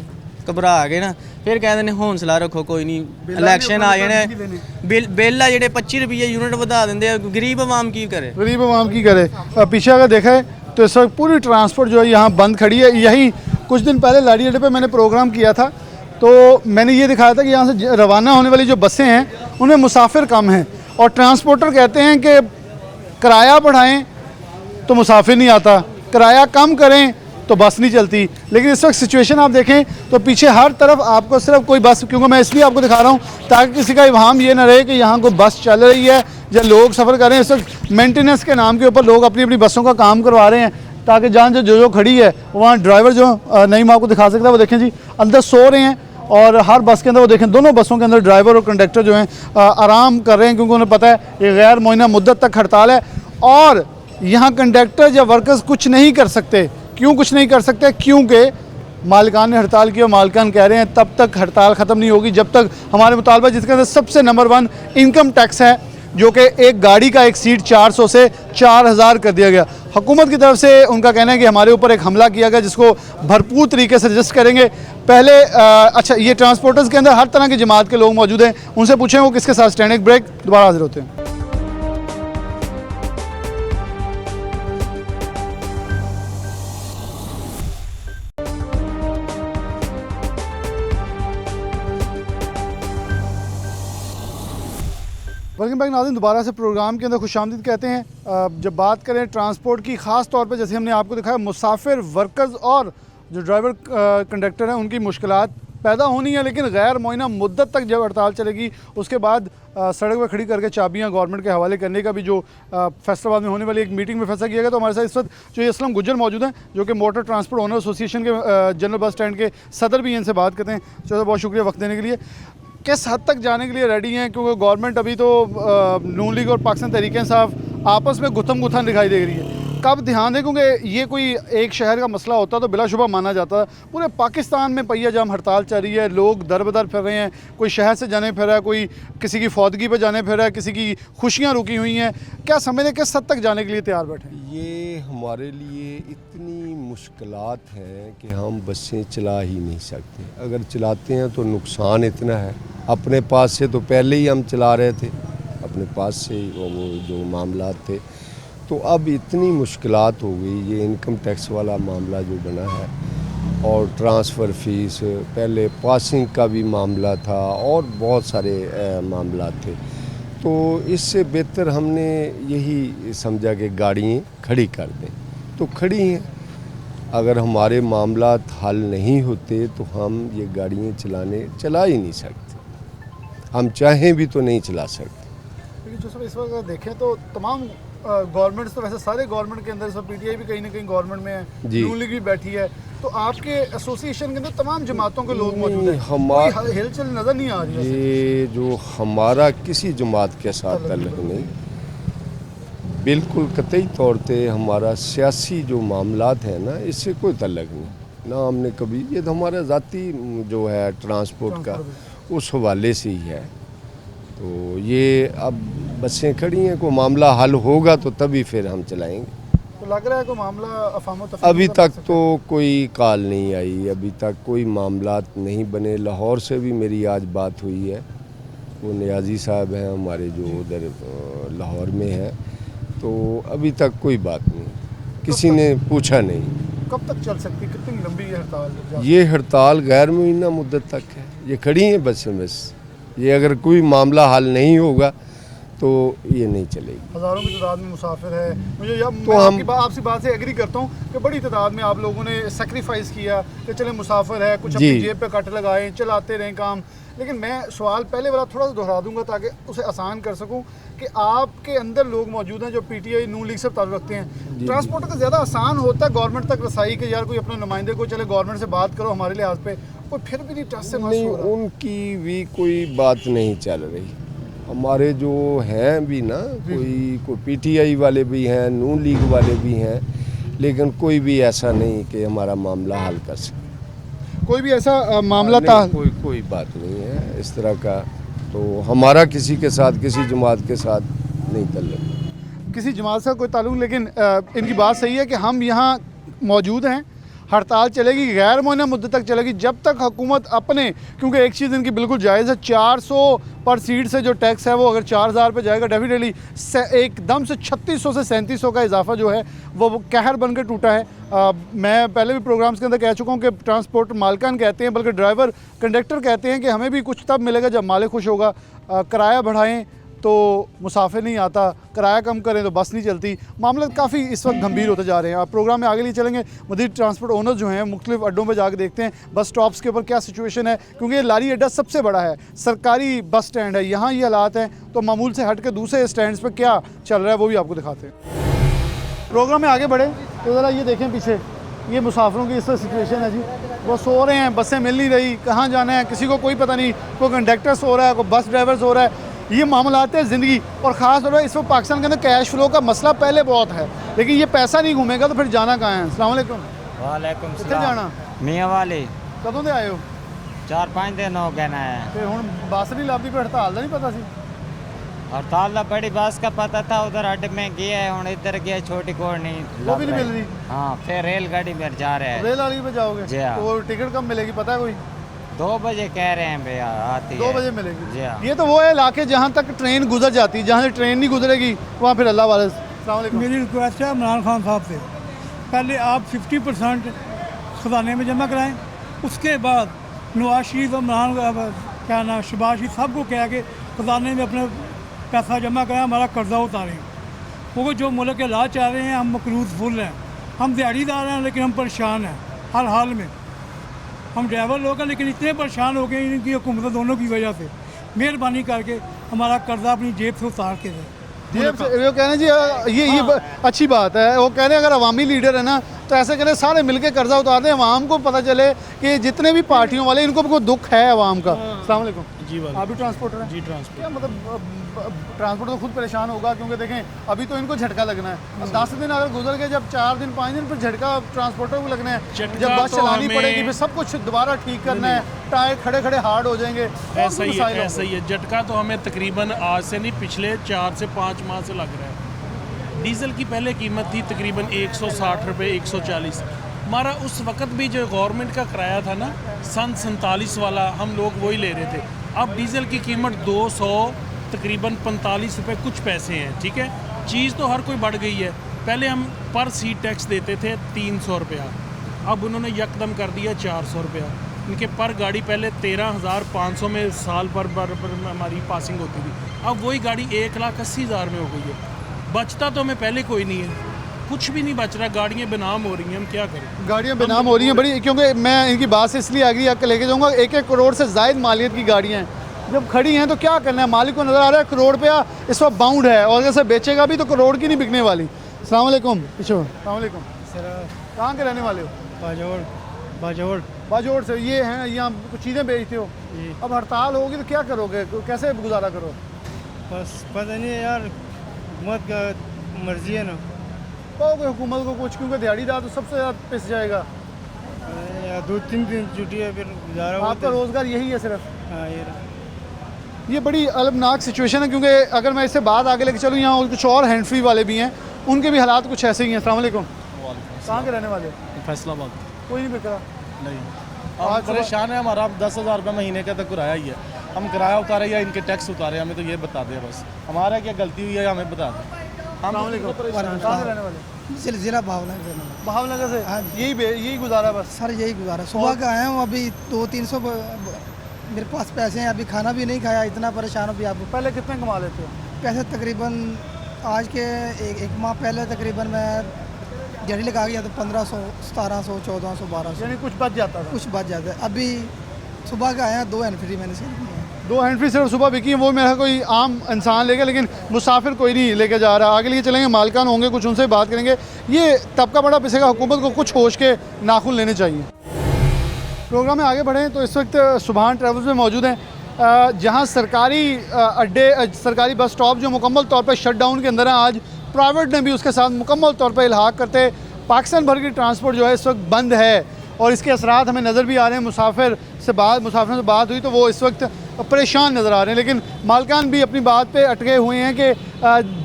ਘਬਰਾ ਕੇ ਨਾ ਫਿਰ ਕਹਿੰਦੇ ਨੇ ਹੌਂਸਲਾ ਰੱਖੋ, ਕੋਈ ਨਹੀਂ ਇਲੈਕਸ਼ਨ ਆ ਜਾਣੇ। ਬਿੱਲ ਆ ਜਿਹੜੇ 25 ਰੁਪਏ यूनिट ਵਧਾ ਦਿੰਦੇ ਆ, गरीब आवाम की करे? गरीब आवाम की करे? पीछे अगर देखा है तो इस वक्त पूरी ट्रांसपोर्ट जो है यहाँ बंद खड़ी है। यही कुछ दिन पहले लाड़ी अड्डे पे मैंने प्रोग्राम किया था तो मैंने ये दिखाया था कि यहाँ से रवाना होने वाली जो बसें हैं उनमें मुसाफिर कम हैं और ट्रांसपोर्टर कहते हैं कि किराया बढ़ाएं तो मुसाफिर नहीं आता, किराया कम करें तो बस नहीं चलती। लेकिन इस वक्त सिचुएशन आप देखें तो पीछे हर तरफ आपको सिर्फ कोई बस, क्योंकि मैं इसलिए आपको दिखा रहा हूँ ताकि किसी का इवहाम ये ना रहे कि यहाँ कोई बस चल रही है या लोग सफ़र कर रहे हैं। इस वक्त मेंटेनेंस के नाम के ऊपर लोग अपनी अपनी बसों का काम करवा रहे हैं ताकि जान जो खड़ी है वहाँ ड्राइवर जो नहीं मैं आपको दिखा सकता है, वो देखें जी अंदर सो रहे हैं और हर बस के अंदर वो देखें दोनों बसों के अंदर ड्राइवर और कंडक्टर जो हैं आराम कर रहे हैं, क्योंकि उन्हें पता है ये गैर मुअय्यना मुद्दत तक हड़ताल है और यहाँ कंडक्टर या वर्कर्स कुछ नहीं कर सकते। क्यों कुछ नहीं कर सकते? क्योंकि मालिकान ने हड़ताल की और मालिकान कह रहे हैं तब तक हड़ताल ख़त्म नहीं होगी जब तक हमारे मुतालबा, जिसके अंदर सबसे नंबर 1 इनकम टैक्स है, जो कि एक गाड़ी का एक सीट 400 से 4000 कर दिया गया। हुकूमत की तरफ से उनका कहना है कि हमारे ऊपर एक हमला किया गया जिसको भरपूर तरीके से रजिस्ट करेंगे। पहले अच्छा, ये ट्रांसपोर्टर्स के अंदर हर तरह की जमात के लोग मौजूद हैं, उनसे पूछें वो किसके साथ स्टैंड। एक ब्रेक, दोबारा हाजिर होते हैं। वेलकम बैक नाज़रीन, दोबारा से प्रोग्राम के अंदर खुशामदीद कहते हैं। जब बात करें ट्रांसपोर्ट की, ख़ास तौर पे जैसे हमने आपको दिखाया मुसाफिर, वर्कर्स और जो ड्राइवर कंडक्टर हैं उनकी मुश्किलात पैदा होनी है, लेकिन गैर मुअय्यना मुद्दत तक जब हड़ताल चलेगी उसके बाद सड़क पर खड़ी करके चाबियां गवर्नमेंट के हवाले करने का भी जो फैसलाबाद में होने वाली एक मीटिंग में फैसला किया गया। तो हमारे साथ इस वक्त जो असलम गुज्जर मौजूद हैं, जो कि मोटर ट्रांसपोर्ट ओनर एसोसिएशन के जनरल बस स्टैंड के सदर भी हैं, इनसे बात करते हैं। चलो, बहुत शुक्रिया वक्त देने के लिए। किस हद तक जाने के लिए रेडी हैं? क्योंकि गवर्नमेंट अभी तो नून लीग और पाकिस्तान तहरीक इंसाफ आपस में गुथम गुथन दिखाई दे रही है। कब ध्यान दें? क्योंकि ये कोई एक शहर का मसला होता तो बिलाशुबा माना जाता। पूरे पाकिस्तान में पहिया जाम हड़ताल चल रही है, लोग दर बदर फिर रहे हैं, कोई शहर से जाने फिर रहा है, कोई किसी की फौदगी पर जाने फिर रहा है, किसी की खुशियाँ रुकी हुई हैं। क्या समझें किस हद तक जाने के लिए तैयार बैठे? ये हमारे लिए इतनी मुश्किलात हैं कि हम बसें चला ही नहीं सकते। अगर चलाते हैं तो नुकसान इतना है, अपने पास से तो पहले ही हम चला रहे थे, अपने पास से ही वो जो मामला थे, तो अब इतनी मुश्किलात हो गई। ये इनकम टैक्स वाला मामला जो बना है और ट्रांसफ़र फ़ीस, पहले पासिंग का भी मामला था और बहुत सारे मामला थे। तो इससे बेहतर हमने यही समझा कि गाड़ियाँ खड़ी कर दें, तो खड़ी हैं। अगर हमारे मामलात हल नहीं होते तो हम ये गाड़ियाँ चला ही नहीं सकते, हम चाहें भी तो नहीं चला सकते। लेकिन जो सब इस वक्त देखें तो तमाम गवर्नमेंट्स, तो वैसे सारे गवर्नमेंट के अंदर सब पीटीआई भी कहीं ना कहीं गवर्नमेंट में है, नून लीग भी बैठी है, तो आपके एसोसिएशन के अंदर तमाम जमातों के लोग मौजूद हैं, कोई हिलचल नज़र नहीं आ रही है। ये जो हमारा किसी जमात के साथ ताल्लुक़ नहीं, बिल्कुल कतई तौर पे हमारा सियासी जो मामलात हैं ना, इससे कोई ताल्लुक़ नहीं ना। हमने कभी, ये तो हमारा ज़ाती जो है ट्रांसपोर्ट का उस हवाले से ही है। तो ये अब बसें खड़ी हैं, कोई मामला हल होगा तो तभी फिर हम चलाएंगे। तो लग रहा है कोई मामला अफाम तफरीक अभी तक तो कोई कॉल नहीं आई, अभी तक कोई मामलात नहीं बने। लाहौर से भी मेरी आज बात हुई है, वो नियाजी साहब हैं हमारे जो उधर लाहौर में है, तो अभी तक कोई बात नहीं, किसी ने पूछा नहीं। कब तक चल सकती, कितनी लंबी ये हड़ताल? ये हड़ताल गैर मुअय्यना मुद्दत तक है, ये खड़ी हैं बसें बस। ये अगर कोई मामला हल नहीं होगा तो ये नहीं चलेगी। हज़ारों की तादाद में मुसाफिर है, मुझे तो हम आपसी बात से एग्री करता हूँ कि बड़ी तादाद में आप लोगों ने सेक्रीफाइस किया कि चले मुसाफिर है, कुछ अपनी जेब पे कट लगाएं, चलाते रहें काम। लेकिन मैं सवाल पहले वाला थोड़ा सा दोहरा दूंगा ताकि उसे आसान कर सकूं कि आपके अंदर लोग मौजूद हैं जो पीटीआई नून लीग से ताल्लुक़ रखते हैं। ट्रांसपोर्ट का ज़्यादा आसान होता है गवर्नमेंट तक रसाई के, यार कोई अपने नुमाइंदे को चले गवर्नमेंट से बात करो हमारे लिहाज पे, कोई फिर भी नहीं ट्रस्ट से नहीं, उनकी भी कोई बात नहीं चल रही। हमारे जो हैं भी ना, कोई पीटीआई वाले भी हैं, नून लीग वाले भी हैं, लेकिन कोई भी ऐसा नहीं कि हमारा मामला हल कर सके। कोई भी ऐसा मामला था? कोई बात नहीं है इस तरह का। तो हमारा किसी के साथ, किसी जमात के साथ नहीं ताल्लुक़, किसी जमात से कोई ताल्लुक़। लेकिन इनकी बात सही है कि हम यहाँ मौजूद हैं, हड़ताल चलेगी, गैर मुअय्यना मुद्दत तक चलेगी जब तक हुकूमत अपने, क्योंकि एक चीज़ इनकी बिल्कुल जायज़ है, 400 पर सीट से जो टैक्स है वो अगर 4000 पे जाएगा, डेफिनेटली एकदम से 3600 से 3700 का इजाफा जो है वो कहर बन के टूटा है। मैं पहले भी प्रोग्राम्स के अंदर कह चुका हूँ कि ट्रांसपोर्ट मालिकान कहते हैं, बल्कि ड्राइवर कंडक्टर कहते हैं कि हमें भी कुछ तब मिलेगा जब मालिक खुश होगा। किराया बढ़ाएँ तो मुसाफिर नहीं आता, किराया कम करें तो बस नहीं चलती। मामला काफ़ी इस वक्त गंभीर होते जा रहे हैं। आप प्रोग्राम में आगे लिए चलेंगे, मज़ीद ट्रांसपोर्ट ओनर्स जो हैं मुख्तलिफ अड्डों पर जाकर देखते हैं बस स्टॉप्स के ऊपर क्या सिचुएशन है, क्योंकि ये लारी अड्डा सबसे बड़ा है, सरकारी बस स्टैंड है, यहाँ ये हालात हैं। तो मामूल से हट के दूसरे स्टैंड्स पर क्या चल रहा है वो भी आपको दिखाते हैं। प्रोग्राम में आगे बढ़े तो ज़रा ये देखें पीछे, ये मुसाफिरों की इस सिचुएशन है जी। वो सो रहे हैं, बसें मिल नहीं रही, कहाँ जाना है किसी को कोई पता नहीं, कोई कंडक्टर सो रहा है, कोई बस ड्राइवर सो रहा है। ये मामलात है ज़िंदगी, और ख़ास तौर पर इस वक्त पाकिस्तान के अंदर कैश फ्लो का मसला पहले बहुत है, लेकिन ये पैसा नहीं घूमेगा तो फिर जाना कहाँ है। अस्सलाम वालेकुम। वालेकुम कितने जाना मियाँ वाले कदों दे आए हो? 4-5 दिन हो गए ना है ਤੇ ਹੁਣ ਬੱਸ ਨਹੀਂ ਲੱਭਦੀ, ਪਰ ਹੜਤਾਲ ਦਾ ਨਹੀਂ ਪਤਾ ਸੀ। हड़ताल का बड़ी बस का पता था, उधर अड्डे में गया है, हूँ इधर गया छोटी कोई नहीं वो भी नहीं मिल रही। हाँ फिर रेलगाड़ी में जा रहे हैं। रेल वाली पे जाओगे जी हाँ। तो वो टिकट कब मिलेगी पता है कोई? 2 बजे कह रहे हैं भैया आती 2 है। बजे मिलेगी। जी हाँ। ये तो वो है इलाके जहाँ तक ट्रेन गुजर जाती है, जहाँ से ट्रेन नहीं गुजरेगी वहाँ फिर अल्लाह वाले। अस्सलाम वालेकुम। मेरी रिक्वेस्ट है इमरान खान साहब से, पहले आप 50% खजाने में जमा कराएं, उसके बाद नवाज शरीफ और इमरान क्या नाम शहबाज शरीफ सबको कह के खजाने में अपने पैसा जमा कराएं, हमारा कर्जा उतारें। क्योंकि जो मुल्क के हालात चाह रहे हैं, हम मकरूज फुल हैं, हम दिहाड़ीदार हैं लेकिन हम परेशान हैं हर हाल में। हम ड्राइवर लोग हैं लेकिन इतने परेशान हो गए इनकी हुकूमत दोनों की वजह से। मेहरबानी करके हमारा कर्जा अपनी जेब से उतार के दें। जेब से वो कहने जी ये अच्छी बात है। वो कह रहे हैं अगर अवामी लीडर है ना तो ऐसे करें सारे मिलके कर्जा उतार दें, अवाम को पता चले कि जितने भी पार्टियों वाले इनको कोई दुख है अवाम का। अस्सलाम वालेकुम। जी वाले आप भी ट्रांसपोर्टर हैं? जी ट्रांसपोर्ट। क्या मतलब ट्रांसपोर्ट तो खुद परेशान होगा, क्योंकि देखें अभी तो इनको झटका लगना है। 10 दिन अगर गुजर गए, जब 4 दिन 5 दिन फिर झटका ट्रांसपोर्टर को लगना है, जब बस चलानी पड़ेगी फिर सब कुछ दोबारा ठीक करना है, टायर खड़े खड़े हार्ड हो जाएंगे। ऐसा ही है, ऐसा ही है। झटका तो हमें तकरीबन आज से नहीं पिछले 4 से 5 माह से लग रहा है। डीज़ल की पहले कीमत थी तकरीबन 160 रुपये 140। हमारा उस वक़्त भी जो गवर्नमेंट का किराया था ना सन 47 वाला, हम लोग वही ले रहे थे। अब डीज़ल की कीमत 200 तकरीबन 45 रुपये कुछ पैसे हैं। ठीक है, चीज़ तो हर कोई बढ़ गई है। पहले हम पर सीट टैक्स देते थे 300 रुपया, अब उन्होंने यकदम कर दिया 400 रुपया। इनके पर गाड़ी पहले 13,500 में साल पर हमारी पासिंग होती थी, अब वही गाड़ी 1,80,000 में हो गई है। बचता तो हमें पहले कोई नहीं है, कुछ भी नहीं बच रहा, गाड़ियाँ बेनाम हो रही हैं। हम क्या करें? गाड़ियाँ बेनाम हो रही हैं बड़ी, क्योंकि मैं इनकी बात से इसलिए आगे आके लेके जाऊँगा। 1-1 करोड़ से ज़ायद मालियत की गाड़ियाँ हैं, जब खड़ी हैं तो क्या करना है? मालिक को नज़र आ रहा है करोड़ रुपया इस वक्त बाउंड है, और अगर से बेचेगा भी तो करोड़ की नहीं बिकने वाली। अस्सलाम वालेकुम। अस्सलाम वालेकुम। कहाँ के रहने वाले हो? बाजोड़ से। ये हैं यहाँ कुछ चीज़ें बेचते हो, अब हड़ताल होगी तो क्या करोगे, कैसे गुजारा करो? बस पता नहीं यार, हुकूमत का मर्जी है ना। कहोगे हुकूमत को कुछ, क्योंकि दिहाड़ीदार तो सबसे ज़्यादा पिस जाएगा। 2-3 दिन छुट्टी है फिर गुजारा। आपका रोज़गार यही है सिर्फ? हाँ ये बड़ी अलमनाक सिचुएशन है, क्योंकि अगर मैं इससे बात आगे लेके चलूँ, यहाँ कुछ और हैंड फ्री वाले भी हैं, उनके भी हालात कुछ ऐसे ही हैं। अस्सलाम वालेकुम। कहाँ के रहने वाले? फैसलाबाद। कोई नहीं बिक रहा? नहीं, आज परेशान है। हमारा 10,000 रुपये महीने का तो किराया ही है, हम किराया उतारे या इनके टैक्स उतारे, हमें तो ये बता दें बस, हमारा क्या गलती हुई है हमें बता दें। कहाँ से रहने वाले? ज़िला भावनगर में। भावनगर से? हाँ। यही गुजारा बस? सर यही गुजारा, सुबह का आया हूँ, अभी 200-300 मेरे पास पैसे हैं, अभी खाना भी नहीं खाया, इतना परेशान हो। अभी आप पहले कितने कमा लेते हो? पैसे तकरीबन आज के एक माह पहले तकरीबन मैं दिहाड़ी लगा गया तो 1500, 1700, 1400, 1200, यानी कुछ बच जाता था? कुछ बच जाता है। अभी सुबह का आया 2 हैंड फ्री मैंने सेल किया है। 2 हैंड फ्री सिर्फ सुबह बिकी है, वो मेरा कोई आम इंसान लेके, लेकिन मुसाफिर कोई नहीं लेके जा रहा। आगे लेके चलेंगे, मालकान होंगे, कुछ उनसे बात करेंगे। ये तबका बड़ा पिसेगा, हुकूमत को कुछ होश के नाखून लेने चाहिए। प्रोग्राम में आगे बढ़ें तो इस वक्त सुभान ट्रैवल्स में मौजूद हैं, जहाँ सरकारी अड्डे, सरकारी बस स्टॉप जो मुकम्मल तौर पर शट डाउन के अंदर हैं, आज प्राइवेट ने भी उसके साथ मुकम्मल तौर पर इल्हाक करते पाकिस्तान भर की ट्रांसपोर्ट जो है इस वक्त बंद है, और इसके असरात हमें नज़र भी आ रहे हैं। मुसाफिरों से बात हुई तो वो इस वक्त परेशान नज़र आ रहे हैं, लेकिन मालकान भी अपनी बात पे अटके हुए हैं कि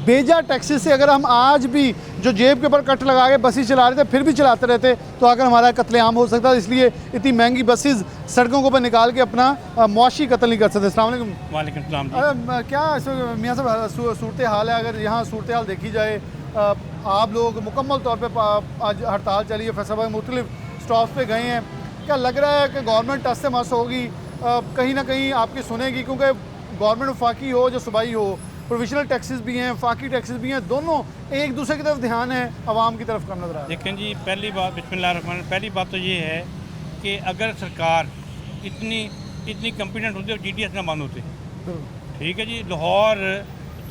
बेजा टैक्सी से अगर हम आज भी जो जेब के ऊपर कट लगा के बसें चला रहे थे, फिर भी चलाते रहते तो अगर हमारा कत्लेआम हो सकता, इसलिए इतनी महंगी बसेस सड़कों के ऊपर निकाल के अपना मुआशी कत्ल नहीं कर सकते। अस्सलाम वालेकुम। वालेकुम सलाम। क्या मियाँ साहब सूरत हाल है? अगर यहाँ सूरत हाल देखी जाए, आप लोग मुकम्मल तौर पर आज हड़ताल चली है, फैसलाबाद मुख्तलिफ स्टॉप पे गए हैं, क्या लग रहा है कि गवर्नमेंट टस से मस होगी, कहीं ना कहीं आपकी सुनेगी? क्योंकि गवर्नमेंट वफाकी हो जो सूबाई हो, प्रोविजनल टैक्सेस भी हैं, वफाकी टैक्सेस भी हैं, दोनों एक दूसरे की तरफ ध्यान है, आवाम की तरफ कम नजर आ रहा है। देखें जी, पहली बात बिस्मिल्लाहिर्रहमानिर्रहीम, पहली बात तो ये है कि अगर सरकार इतनी कॉन्फिडेंट होती है GTS ना बंद होते, ठीक है जी। लाहौर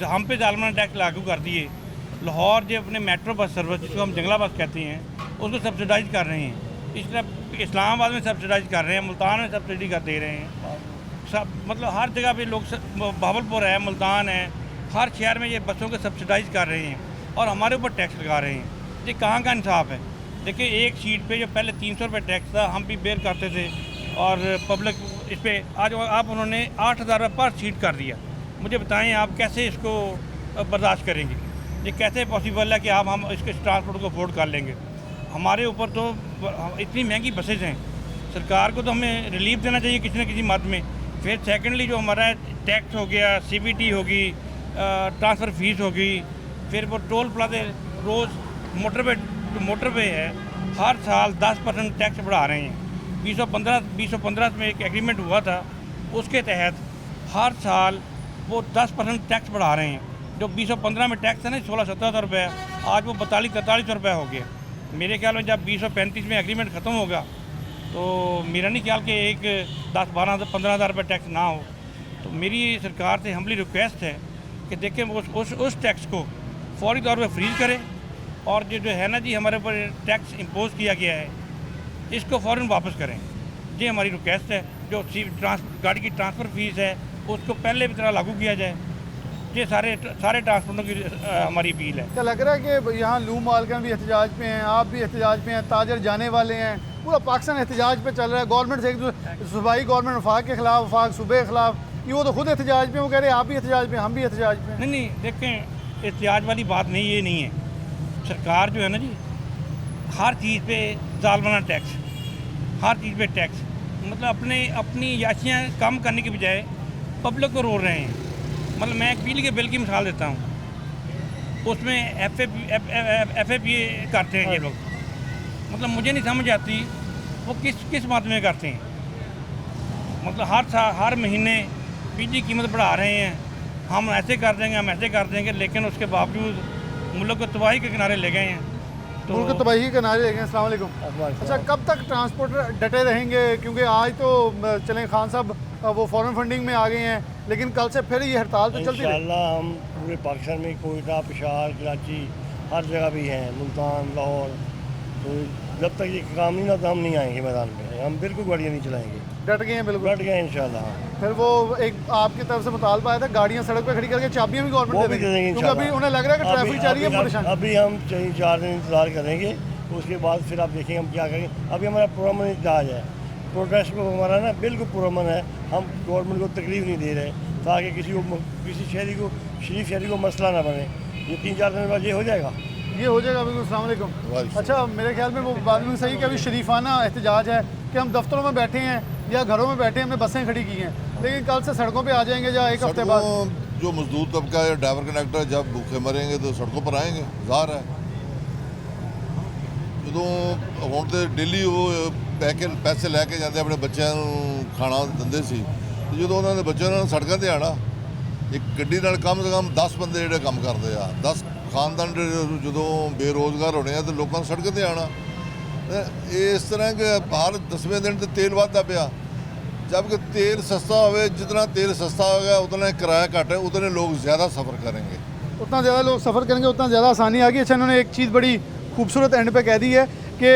हम पे जालमाना टैक्स लागू कर दिए, लाहौर जो अपने मेट्रो बस सर्विस जिसको हम जंगला बस कहते हैं उसको सब्सिडाइज कर रहे हैं, इस तरह इस्लामाबाद में सब्सिडाइज कर रहे हैं, मुल्तान में सब्सिडी कर दे रहे हैं, सब मतलब हर जगह पे लोग बहावलपुर है, मुल्तान है, हर शहर में ये बसों को सब्सिडाइज कर रहे हैं और हमारे ऊपर टैक्स लगा रहे हैं। ये कहाँ का इंसाफ है? देखिए एक सीट पे जो पहले 300 रुपये टैक्स था हम भी बेयर करते थे और पब्लिक इस पर आज आप उन्होंने 8,000 रुपये पर सीट कर दिया। मुझे बताएं आप कैसे इसको बर्दाश्त करेंगे? ये कैसे पॉसिबल है कि हम इसके ट्रांसपोर्ट को अफोर्ड कर लेंगे? हमारे ऊपर तो इतनी महंगी बसेज हैं, सरकार को तो हमें रिलीफ देना चाहिए किसी न किसी मद में। फिर सेकेंडली जो हमारा टैक्स हो गया, CBT होगी, ट्रांसफ़र फीस होगी, फिर वो टोल प्लाजे रोज़ मोटर पे है, हर साल 10% टैक्स बढ़ा रहे हैं। 2015 में एक एग्रीमेंट हुआ था, उसके तहत हर साल वो 10% टैक्स बढ़ा रहे हैं। जो 2015 में टैक्स है ना 16-17 रुपये, आज वो 42-43 रुपये हो गया। मेरे ख्याल में जब 2035 में एग्रीमेंट ख़त्म होगा तो मेरा नहीं ख्याल कि एक 10-12-15 हज़ार रुपये टैक्स ना हो। तो मेरी सरकार से हम्बली रिक्वेस्ट है कि देखें उस टैक्स को फौरी तौर पर फ्रीज करें और जो है ना जी हमारे ऊपर टैक्स इम्पोज किया गया है इसको फ़ौरन वापस करें। ये हमारी रिक्वेस्ट है। जो गाड़ी की ट्रांसफ़र फीस है उसको पहले की तरह लागू किया जाए। ये सारे ट्रांसपोर्टों की हमारी अपील है। क्या लग रहा है कि यहाँ लूम मालकान भी एहतजाज पे हैं, आप भी एहतजाज पे हैं, ताजर जाने वाले हैं, पूरा पाकिस्तान एहतजाज पे चल रहा है? गवर्नमेंट से एक दूसरे सूबाई गवर्नमेंट वफाक के ख़िलाफ़, वफाक सूबे के ख़िलाफ़, ये वो तो खुद एहतजाज पे, वो कह रहे हैं आप भी एहतजाज पे, हम भी एहतजाज पे। नहीं देखें एहतजाज वाली बात नहीं, ये नहीं है। सरकार जो है ना जी हर चीज़ पे जालमाना टैक्स, हर चीज़ पे टैक्स, मतलब अपनी याशियाँ कम करने के बजाय पब्लिक को रोल रहे हैं। मतलब मैं एक बिजली के बिल की मिसाल देता हूँ, उसमें FAP करते हैं ये लोग। मतलब मुझे नहीं समझ आती वो किस बात में करते हैं। मतलब हर महीने बिजली कीमत बढ़ा रहे हैं, हम ऐसे कर देंगे, हम ऐसे कर देंगे, लेकिन उसके बावजूद मुल्क को तबाही के किनारे ले गए हैं। तो मुल्क तबाही के किनारे ले गए। अस्सलाम वालेकुम। अच्छा, कब तक ट्रांसपोर्टर डटे रहेंगे? क्योंकि आज तो चलें खान साहब वो फॉरेन फंडिंग में आ गए हैं, लेकिन कल से फिर ये हड़ताल तो चलती रहेगी। इंशाल्लाह हम पूरे पाकिस्तान में कोयटा, पेशावर, कराची हर जगह भी हैं, मुल्तान, लाहौर, तो जब तक ये काम नहीं ना तो हम नहीं आएंगे मैदान में। हम बिल्कुल गाड़ियाँ नहीं चलाएंगे। डट गए हैं? बिल्कुल डट गए हैं इंशाल्लाह। फिर वो एक आपकी तरफ से मुतालबा आया था गाड़ियाँ सड़क पे खड़ी करके चाबियाँ भी गवर्नमेंट दे देंगे, क्योंकि अभी उन्हें लग रहा है कि ट्रैफिक चल रही है परेशान। अभी हम 4 दिन इंतज़ार करेंगे, उसके बाद फिर आप देखेंगे हम क्या करेंगे। अभी हमारा पुरअमन इत्तेजाज है, प्रोटेस्ट को हमारा ना बिल्कुल पुरअमन है। हम गवर्नमेंट को तकलीफ नहीं दे रहे ताकि किसी शरीफ शहरी को मसला ना बने। ये 3-4 दिन बाद ये हो जाएगा। बिल्कुल। अस्सलाम वालेकुम। अच्छा, मेरे ख्याल में वो बात भी सही कि अभी शरीफाना एहतजाज है कि हम दफ्तरों में बैठे हैं या घरों में बैठे हैं, हमने बसें खड़ी की हैं, लेकिन कल से सड़कों पे आ जाएंगे या एक हफ्ते बाद जो मजदूर तबका या ड्राइवर कंडक्टर जब भूखे मरेंगे तो सड़कों पर आएंगे, ज़ाहिर है। जो ਹੁਣ तो डेली वो पैसे लैके जाते अपने बच्चों खाना दिंदे सी, जो उन्होंने बच्चों ने सड़कों पर आना, एक गड्डी नाल कम से कम 10 बंदे ਜਿਹੜੇ ਕੰਮ ਕਰਦੇ ਆ, 10 खानदान ਜਦੋਂ बेरोजगार होने तो लोगों ने सड़कों पर आना। इस तरह के हर 10वें दिन तो तेल वादा पिया, जबकि तेल सस्ता हो, जितना तेल सस्ता होगा उतना किराया घट है, उतने लोग ज़्यादा सफ़र करेंगे, उतना ज़्यादा लोग सफ़र करेंगे, उतना ज़्यादा आसानी आ गई। अच्छा, इन्होंने एक चीज़ बड़ी खूबसूरत एंड पे कह दी है कि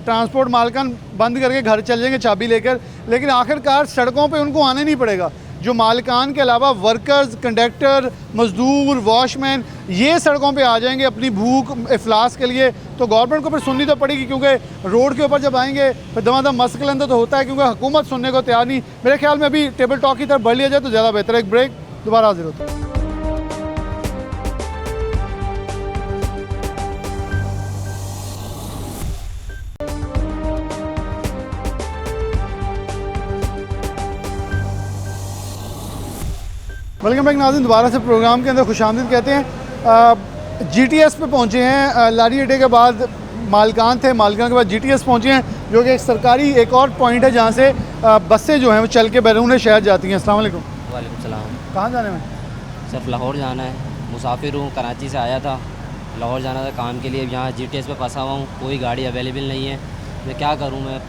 ट्रांसपोर्ट मालकान बंद करके घर चल जाएंगे चाबी लेकर, लेकिन आखिरकार सड़कों पे उनको आने नहीं पड़ेगा। जो मालकान के अलावा वर्कर्स, कंडक्टर, मज़दूर, वॉशमैन, ये सड़कों पे आ जाएंगे अपनी भूख इफलास के लिए। तो गवर्नमेंट को फिर सुननी तो पड़ेगी, क्योंकि रोड के ऊपर जब आएंगे फिर दमादम मसकलंद तो होता है, क्योंकि हुकूमत सुनने को तैयार नहीं। मेरे ख्याल में अभी टेबल टॉक की तरफ बढ़ लिया जाए तो ज़्यादा बेहतर है। एक ब्रेक, दोबारा हाजिर होता है। वेलकम बैक नाज़रीन, दोबारा से प्रोग्राम के अंदर खुशामदीद कहते हैं। GTS पे पहुँचे हैं। लारी अड्डे के बाद मालकान थे, मालकान के बाद GTS पहुँचे हैं, जो कि एक सरकारी एक और पॉइंट है जहाँ से बसें जो हैं वो चल के बैरून शहर जाती हैं। अस्सलाम वालेकुम। वालेकुम सलाम। कहाँ जाने में? सिर्फ लाहौर जाना है, मुसाफिर हूँ, कराची से आया था, लाहौर जाना था काम के लिए। यहाँ GTS पे फंसा हुआ हूँ, कोई गाड़ी अवेलेबल नहीं है, मैं क्या करूँ? मैं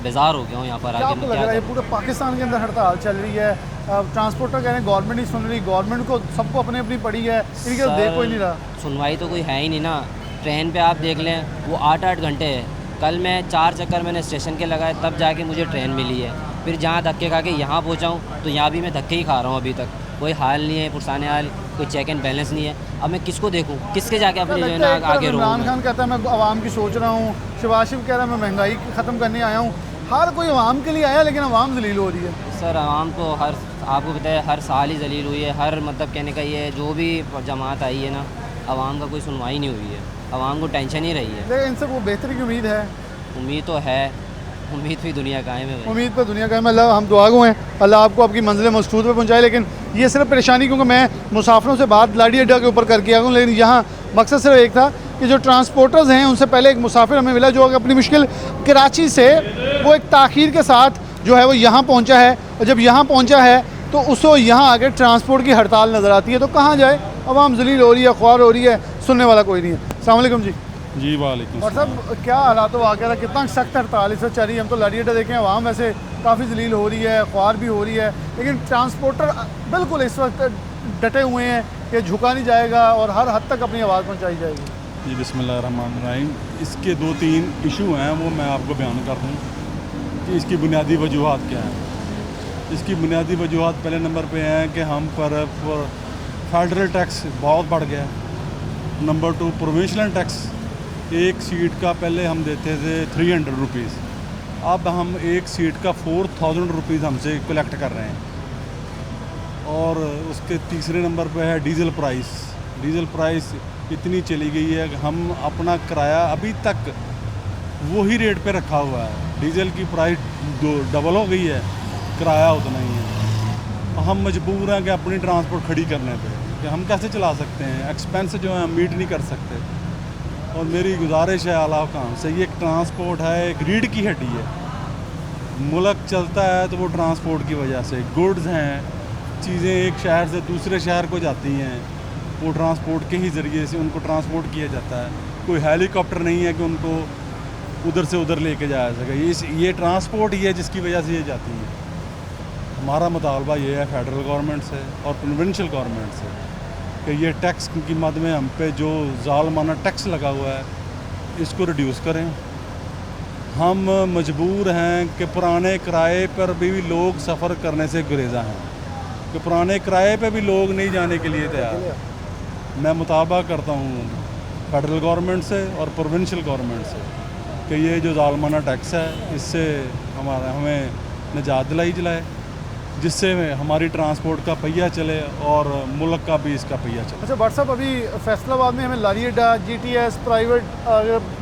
बेजार हो गया हूँ यहाँ पर क्या आके। आपको मैं लग रहा क्या है ये पूरे पाकिस्तान के अंदर हड़ताल चल रही है, ट्रांसपोर्टर कह रहे हैं गवर्नमेंट नहीं सुन रही, गवर्नमेंट को सबको अपनी अपनी पड़ी है, इनकी तो देख कोई नहीं रहा। सुनवाई तो कोई है ही नहीं ना। ट्रेन पे आप देख लें वो 8-8 घंटे है। कल मैं 4 चक्कर मैंने स्टेशन के लगाए तब जाके मुझे ट्रेन मिली है। फिर जहाँ धक्के खा के यहाँ पहुँचा हूँ तो यहाँ भी मैं धक्के ही खा रहा हूँ। अभी तक कोई हाल नहीं है, पुरसाने हाल, कोई चेक एंड बैलेंस नहीं है। अब मैं किसको देखूँ, किसके जाके अपनी जो है ना आगे रहूँ। इमरान खान कहता है मैं आवाम की सोच रहा हूँ, शहबाज शरीफ कह रहा है मैं महंगाई ख़त्म करने आया हूँ। हर कोई आवाम के लिए आया लेकिन आवाम जलील हो रही है। सर आवाम तो हर, आपको पता है हर साल ही जलील हुई है। हर मतलब कहने का ये जो भी जमात आई है ना, आवाम का कोई सुनवाई नहीं हुई है, आवाम को टेंशन ही रही है। लेकिन इनसे वो बेहतरी की उम्मीद है। उम्मीद तो है, उम्मीद भी दुनिया कायम है। उम्मीद पर दुनिया कायम है। अल्लाह हम दुआ गो हैं अल्लाह आपको आपकी मंजिल मकसूद पे पहुँचाए। लेकिन ये सिर्फ परेशानी क्योंकि मैं मुसाफिरों से बात लाड़ी अड्डा के ऊपर करके आया हूँ, लेकिन यहाँ मकसद सिर्फ एक था कि जो ट्रांसपोर्टर्स हैं उनसे पहले एक मुसाफिर हमें मिला जो अपनी मुश्किल कराची से वो एक ताख़ीर के साथ जो है वो यहाँ पहुँचा है, और जब यहाँ पहुँचा है तो उसको यहाँ आके ट्रांसपोर्ट की हड़ताल नज़र आती है। तो कहाँ जाए, आवाम जलील हो रही है, ख्वार हो रही है, सुनने वाला कोई नहीं है। अस्सलाम वालेकुम जी। जी वालेकुम। और सब क्या हालात वाक़या था, कितना सख्त हड़ताल इस वक्त चल रही है। हम तो लाड़ी अड्डा देखें आवाम वैसे काफ़ी जलील हो रही है, ख्वार भी हो रही है, लेकिन ट्रांसपोर्टर बिल्कुल इस वक्त डटे हुए हैं कि झुका नहीं जाएगा और हर हद तक अपनी आवाज़ पहुँचाई जाएगी। जी बिस्मिल्लाहिर्रहमानिर्रहीम। इसके 2-3 इशू हैं वो मैं आपको बयान कर दूँ कि इसकी बुनियादी वजूहात क्या हैं। इसकी बुनियादी वजूहात पहले नंबर पे हैं कि हम पर फेडरल टैक्स बहुत बढ़ गया। नंबर 2 प्रोविंशियल टैक्स, एक सीट का पहले हम देते थे 300 रुपीज़, अब हम एक सीट का 4000 रुपीज़ हमसे कलेक्ट कर रहे हैं। और उसके तीसरे नंबर पे है डीज़ल प्राइस। डीज़ल प्राइस इतनी चली गई है कि हम अपना किराया अभी तक वही रेट पे रखा हुआ है। डीज़ल की प्राइस डबल हो गई है, किराया उतना ही है। हम मजबूर हैं कि अपनी ट्रांसपोर्ट खड़ी करने पे कि हम कैसे चला सकते हैं, एक्सपेंस जो है हम मीट नहीं कर सकते। और मेरी गुजारिश है आला हुकाम से, ये एक ट्रांसपोर्ट है, एक रीढ़ की हड्डी है। मुल्क चलता है तो वो ट्रांसपोर्ट की वजह से, गुड्स हैं, चीज़ें एक शहर से दूसरे शहर को जाती हैं, वो ट्रांसपोर्ट के ही ज़रिए से उनको ट्रांसपोर्ट किया जाता है। कोई हेलीकॉप्टर नहीं है कि उनको उधर से उधर लेके जाया सके। ये ट्रांसपोर्ट ही है जिसकी वजह से ये जाती है। हमारा मुतालबा ये है फेडरल गवर्नमेंट से और प्रोविंशियल गवर्नमेंट से कि ये टैक्स की मद में हम पे जो ज़ालमाना टैक्स लगा हुआ है इसको रिड्यूस करें। हम मजबूर हैं कि पुराने किराए पर भी लोग सफ़र करने से गुरेज़ा हैं, कि पुराने किराए पे भी लोग नहीं जाने के लिए तैयार। मैं मुतालबा करता हूँ फेडरल गवर्नमेंट से और प्रोविंशियल गवर्नमेंट से कि ये जो ज़ालमाना टैक्स है इससे हमें निजात दिलाई जलाए, जिससे हमारी ट्रांसपोर्ट का पहिया चले और मुल्क का भी इसका पहिया चले। अच्छा व्हाट्सअप, अभी फैसलाबाद में हमें लारी अड्डा, GTS, प्राइवेट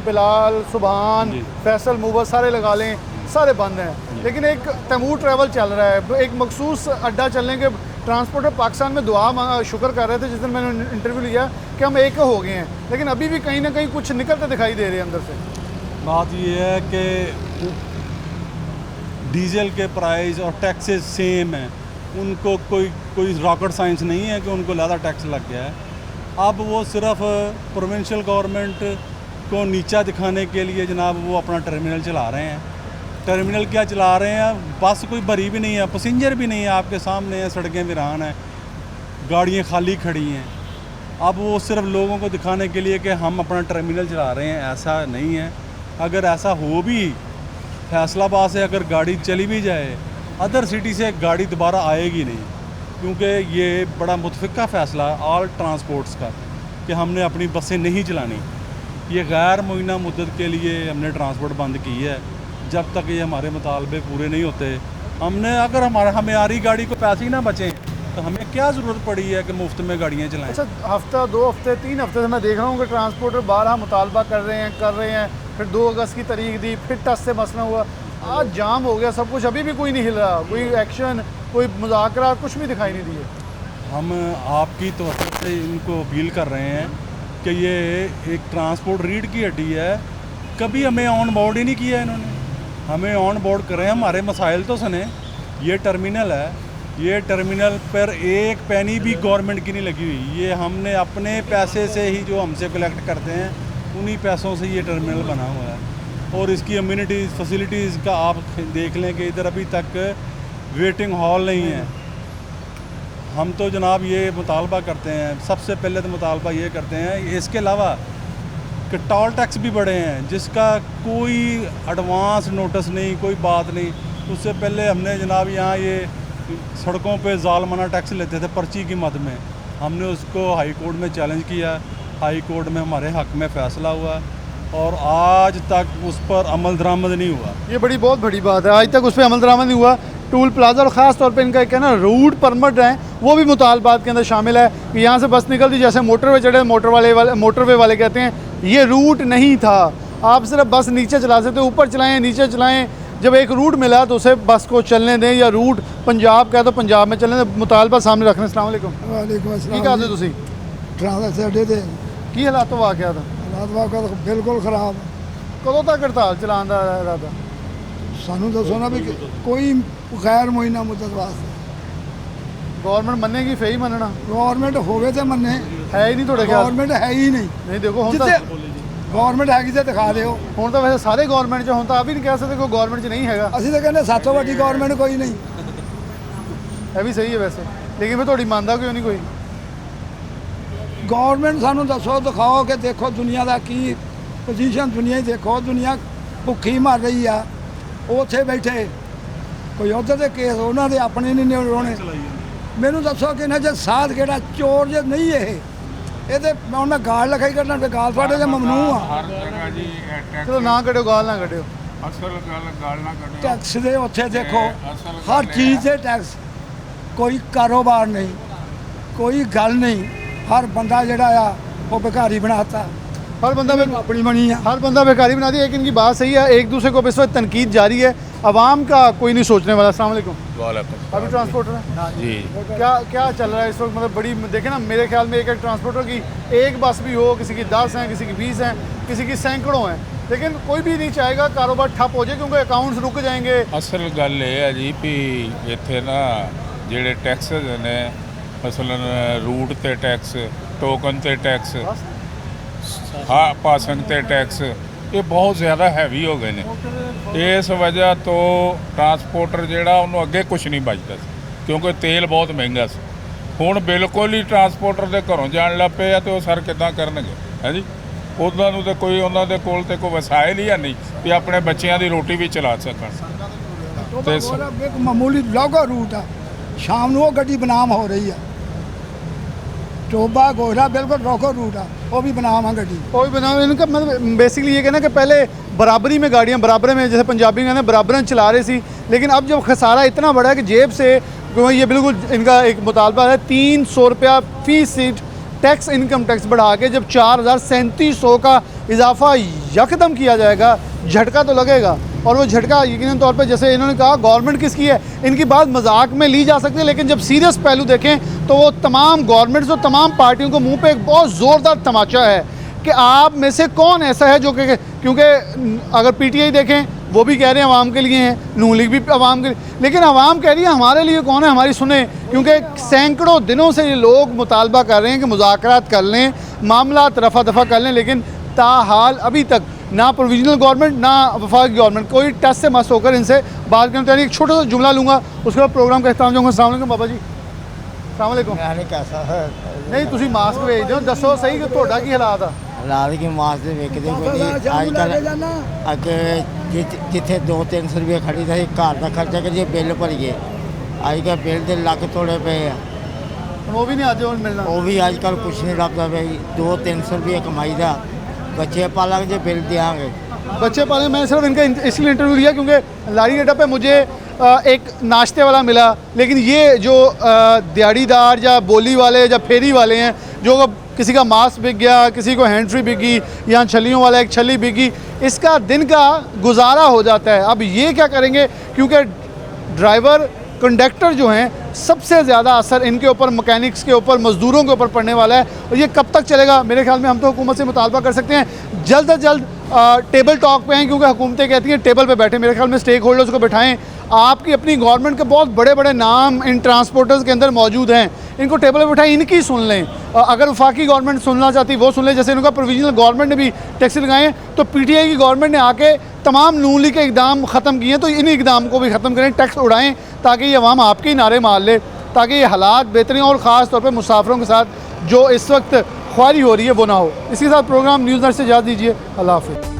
बिलाल, सुबहान, फैसल, मूवर सारे लगा लें, सारे बंद हैं। लेकिन एक तैमूर ट्रैवल चल रहा है, एक मखसूस अड्डा चलने के ट्रांसपोर्टर पाकिस्तान में दुआ शुक्र कर रहे थे जिस दिन मैंने इंटरव्यू लिया कि हम एक हो गए हैं, लेकिन अभी भी कहीं ना कहीं कुछ निकलते दिखाई दे रहे हैं अंदर से। बात ये है कि डीजल के प्राइस और टैक्सेस सेम हैं, उनको कोई रॉकेट साइंस नहीं है कि उनको ज़्यादा टैक्स लग गया है। अब वो सिर्फ प्रोविंशियल गवर्नमेंट को नीचा दिखाने के लिए जनाब वो अपना टर्मिनल चला रहे हैं। टर्मिनल क्या चला रहे हैं, बस कोई भरी भी नहीं है, पैसेंजर भी नहीं है, आपके सामने है, सड़कें वीरान हैं, गाड़ियाँ खाली खड़ी हैं। अब वो सिर्फ लोगों को दिखाने के लिए कि हम अपना टर्मिनल चला रहे हैं, ऐसा नहीं है। अगर ऐसा हो भी, फैसलाबाद से अगर गाड़ी चली भी जाए, अदर सिटी से गाड़ी दोबारा आएगी नहीं, क्योंकि ये बड़ा मुतफ़िका फ़ैसला है ऑल ट्रांसपोर्ट्स का कि हमने अपनी बसें नहीं चलानी। ये गैर मुइना मुद्दत के लिए हमने ट्रांसपोर्ट बंद की है। जब तक ये हमारे मुतालबे पूरे नहीं होते, हमने अगर हमें आ रही गाड़ी को पैसे ही ना बचें तो हमें क्या ज़रूरत पड़ी है कि मुफ्त में गाड़ियाँ चलाएं। अच्छा हफ्ता, 2 हफ्ते, 3 हफ्ते से मैं देख रहा हूँ कि ट्रांसपोर्टर 12 मुतालबा कर रहे हैं, फिर 2 अगस्त की तारीख दी, फिर टस से मसला हुआ, आज जाम हो गया सब कुछ, अभी भी कोई नहीं हिल रहा, कोई एक्शन, कोई मुज़ाकरा, कुछ भी दिखाई नहीं दिए। हम आपकी तरफ से इनको अपील कर रहे हैं कि ये एक ट्रांसपोर्ट रीढ़ की हड्डी है, कभी हमें ऑन बोर्ड ही नहीं किया इन्होंने। हमें ऑन बोर्ड करें, हमारे मसाइल तो सुने। ये टर्मिनल है, ये टर्मिनल पर एक पैनी भी गवर्नमेंट की नहीं लगी हुई, ये हमने अपने पैसे से ही जो हमसे कलेक्ट करते हैं उन्हीं पैसों से ये टर्मिनल बना हुआ है। और इसकी अम्यूनिटीज़ फैसिलिटीज़ का आप देख लें कि इधर अभी तक वेटिंग हॉल नहीं है। हम तो जनाब ये मुतालबा करते हैं, सबसे पहले तो मुतालबा ये करते हैं, इसके अलावा कि टोल टैक्स भी बढ़े हैं जिसका कोई एडवांस नोटिस नहीं, कोई बात नहीं। उससे पहले हमने जनाब यहाँ ये सड़कों पे ज़ालमाना टैक्स लेते थे पर्ची की मद में, हमने उसको हाई कोर्ट में चैलेंज किया, हाई कोर्ट में हमारे हक़ में फ़ैसला हुआ और आज तक उस पर अमल दरामद नहीं हुआ। ये बहुत बड़ी बात है, आज तक उस पर अमल दरामद नहीं हुआ। टूल प्लाजा और ख़ास तौर पे इनका एक है ना रूट परमिट हैं, वो भी मुतालबात के अंदर शामिल है कि यहाँ से बस निकलती, जैसे मोटरवे चढ़े, मोटरवे वाले कहते हैं ये रूट नहीं था, आप सिर्फ बस नीचे चला सकते, ऊपर चलाएं नीचे चलाएं। जब एक रूट मिला तो उसे बस को चलने दें, या रूट पंजाब का है तो पंजाब में चलने दें। मुतालबा सामने रखने। अस्सलाम वालेकुम। वालेकुम अस्सलाम। की कहते तुसी ट्रांसफर से अड्डे थे की हालात तो वाक़या था? हालात वाक़या बिल्कुल ख़राब। कदों तक हड़ताल चलाने का इरादा? सानू दसो ना भी कोई गैर मुइना मुद्दत वास्ते गवर्नमेंट मन्ने की फही मनना? गवर्नमेंट होवे तो मन्ने, है ही नहीं थोड़े ख्याल? गवर्नमेंट है ही नहीं। नहीं देखो हुण गवर्नमेंट हैगी तो दिखा दिओ। हुण तो वैसे सारे गवर्नमेंट 'च, हुण तो आप ही नहीं कह सकते कोई गवर्नमेंट 'च नहीं हैगा। ਅਸੀਂ ਤਾਂ ਕਹਿੰਦੇ ਸਾਤੋਂ ਵੱਡੀ गवर्नमेंट कोई नहीं। ਇਹ ਵੀ ਸਹੀ ਹੈ ਵੈਸੇ, लेकिन फिर थोड़ी मानदा क्यों नहीं कोई? गवर्नमेंट सानू दसो दिखाओ कि देखो दुनिया का की पोजीशन, दुनिया ही देखो, दुनिया भुखी मर रही आ, उत्थे बैठे कोई उधर के केस उन्होंने अपने नहीं निबड़ाने। मैनू दसो कि इन्हें जे साथ केड़ा चोर जे नहीं ये तो मैं उन्हें गाल लिखाई करना, गाल थोड़े से ममनू आ। चलो ना कढ़ो, गाल ना कढ़ो, टैक्स दे उत्थे देखो हर चीज़ से टैक्स, कोई कारोबार नहीं, कोई गल नहीं, हर बंदा जड़ा आ वो भिखारी बनाता, हर बंदा अपनी बनी है, हर बंदा बेकारी बना दिया। एक इनकी बात सही है, एक दूसरे को इस वक्त तनकीद जारी है, आवाम का कोई नहीं सोचने वाला। अस्सलाम वालेकुम। वालेकुम। अभी ट्रांसपोर्टर है जी, क्या चल रहा है इस वक्त? मतलब बड़ी देखें ना, मेरे ख्याल में एक ट्रांसपोर्टर की एक बस भी हो, किसी की 10 हैं, किसी की 20 हैं, किसी की सैकड़ों हैं, लेकिन कोई भी नहीं चाहेगा कारोबार ठप हो जाए क्योंकि अकाउंट्स रुक जाएंगे। असल गल ये है जी भी इत्थे ना जेडे टैक्सेस ने, मसलन रूट ते टैक्स, टोकन ते टैक्स, हाँ पासिंग ते टैक्स, ये बहुत ज़्यादा हैवी हो गए ने। इस वजह तो ट्रांसपोर्टर जेड़ा उन्होंने अगे कुछ नहीं बचता क्योंकि तेल बहुत महंगा सी। हुण बिल्कुल ही ट्रांसपोर्टर के घरों जान लग पे तो सर किदां करनगे है जी? उन्होंने तो कोई उन्होंने कोल ते कोई वसाइल ही है नहीं कि अपने बच्चों की रोटी भी चला सकन। एक मामूली लौगा रूट है, शाम को गड्डी बनाम हो रही है, टोबा गोहरा बिल्कुल रोको रूट है, वो भी बनाम है गड्डी, वो भी बनाम। इनका मतलब बेसिकली ये कहना कि पहले बराबरी में गाड़ियाँ, बराबर में, जैसे पंजाबी कहते हैं बराबर चला रही थी, लेकिन अब जब खसारा इतना बड़ा है कि जेब से, ये बिल्कुल इनका एक मुतालबा है 300 रुपया फ़ी सीट टैक्स, इनकम टैक्स बढ़ा के जब 4,3700 का इजाफा यकदम किया जाएगा, झटका तो लगेगा। और वो झटका यकीनन तौर पे, जैसे इन्होंने कहा गवर्नमेंट किसकी है, इनकी बात मजाक में ली जा सकती है, लेकिन जब सीरियस पहलू देखें तो वो तमाम गवर्नमेंट्स और तमाम पार्टियों को मुंह पे एक बहुत ज़ोरदार तमाचा है कि आप में से कौन ऐसा है जो कि, क्योंकि अगर पीटीआई देखें वो भी कह रहे हैं आवाम के लिए हैं, नून लीग भी आवाम के लिए, लेकिन आवाम कह रही है हमारे लिए कौन है, हमारी सुने। क्योंकि सैकड़ों दिनों से ये लोग मुतालबा कर रहे हैं कि मुज़ाकरात कर लें, मामला रफा दफा कर लें, लेकिन ताहाल अभी तक ना प्रोविजनल गवर्नमेंट ना वफाकी गवर्नमेंट कोई टच से मस होकर इनसे बात करने तैयारी। एक छोटा सा जुमला लूँगा, उसके बाद प्रोग्राम का इख्तिताम जाऊँगा। अस्सलाम वालेकुम बाबा जी। अस्सलाम वालेकुम। कैसा है नहीं तुसी मास्क भेज दो, दसो सही कि ਤੁਹਾਡਾ ਕੀ ਹਾਲਾਤ ਆ? हालात की मास्क वेखते कोई अजकल अगे जिथे 200-300 रुपये खड़ी था घर का खर्चा करिए बिल भरीए, अजकल बिल के लख तोड़े पे आ, वो भी नहीं आज मिलना, वो भी अजकल कुछ नहीं लगता भाई, 200-300 रुपये कमाई था, बच्चे पालेंगे जो बिल देंगे बच्चे पाले। मैं सिर्फ इनका इसलिए इंटरव्यू लिया क्योंकि लाड़ी अड्डा पे मुझे एक नाश्ते वाला मिला, लेकिन ये जो दिहाड़ीदार या बोली वाले या फेरी वाले हैं, जो किसी का मास्क बिक गया, किसी को हैंड फ्री बिकी, यहाँ छलियों वाला एक छली बिकी, इसका दिन का गुजारा हो जाता है। अब ये क्या करेंगे, क्योंकि ड्राइवर कंडक्टर जो हैं सबसे ज़्यादा असर इनके ऊपर, मैकेनिक्स के ऊपर, मज़दूरों के ऊपर पड़ने वाला है। और ये कब तक चलेगा? मेरे ख्याल में हम तो हुकूमत से मुतालबा कर सकते हैं जल्द अज जल्द टेबल टॉक पे हैं, क्योंकि हुकूमतें कहती हैं टेबल पे बैठे। मेरे ख्याल में स्टेक होल्डर्स को बैठाएं। आपकी अपनी गवर्नमेंट के बहुत बड़े बड़े नाम इन ट्रांसपोर्टर्स के अंदर मौजूद हैं, इनको टेबल पे बैठाएं, इनकी सुन लें। अगर वफाकी गवर्नमेंट सुनना चाहती वो सुन लें, जैसे इनका प्रोविजनल गवर्नमेंट ने भी टैक्स लगाए, तो पीटीआई की गवर्नमेंट ने आके तमाम नून लीग के इकदाम ख़त्म किए हैं, तो इन इकदाम को भी ख़त्म करें, टैक्स उड़ाएँ ताकि ये अवाम आपके ही नारे मार ले, ताकि ये हालात बेहतरीन और ख़ास तौर पर मुसाफिरों के साथ जो इस वक्त ख्वारी हो रही है वो ना हो। इसी के साथ प्रोग्राम न्यूज़ नेट से इजाज़त दीजिए। अल्लाह हाफ़िज़।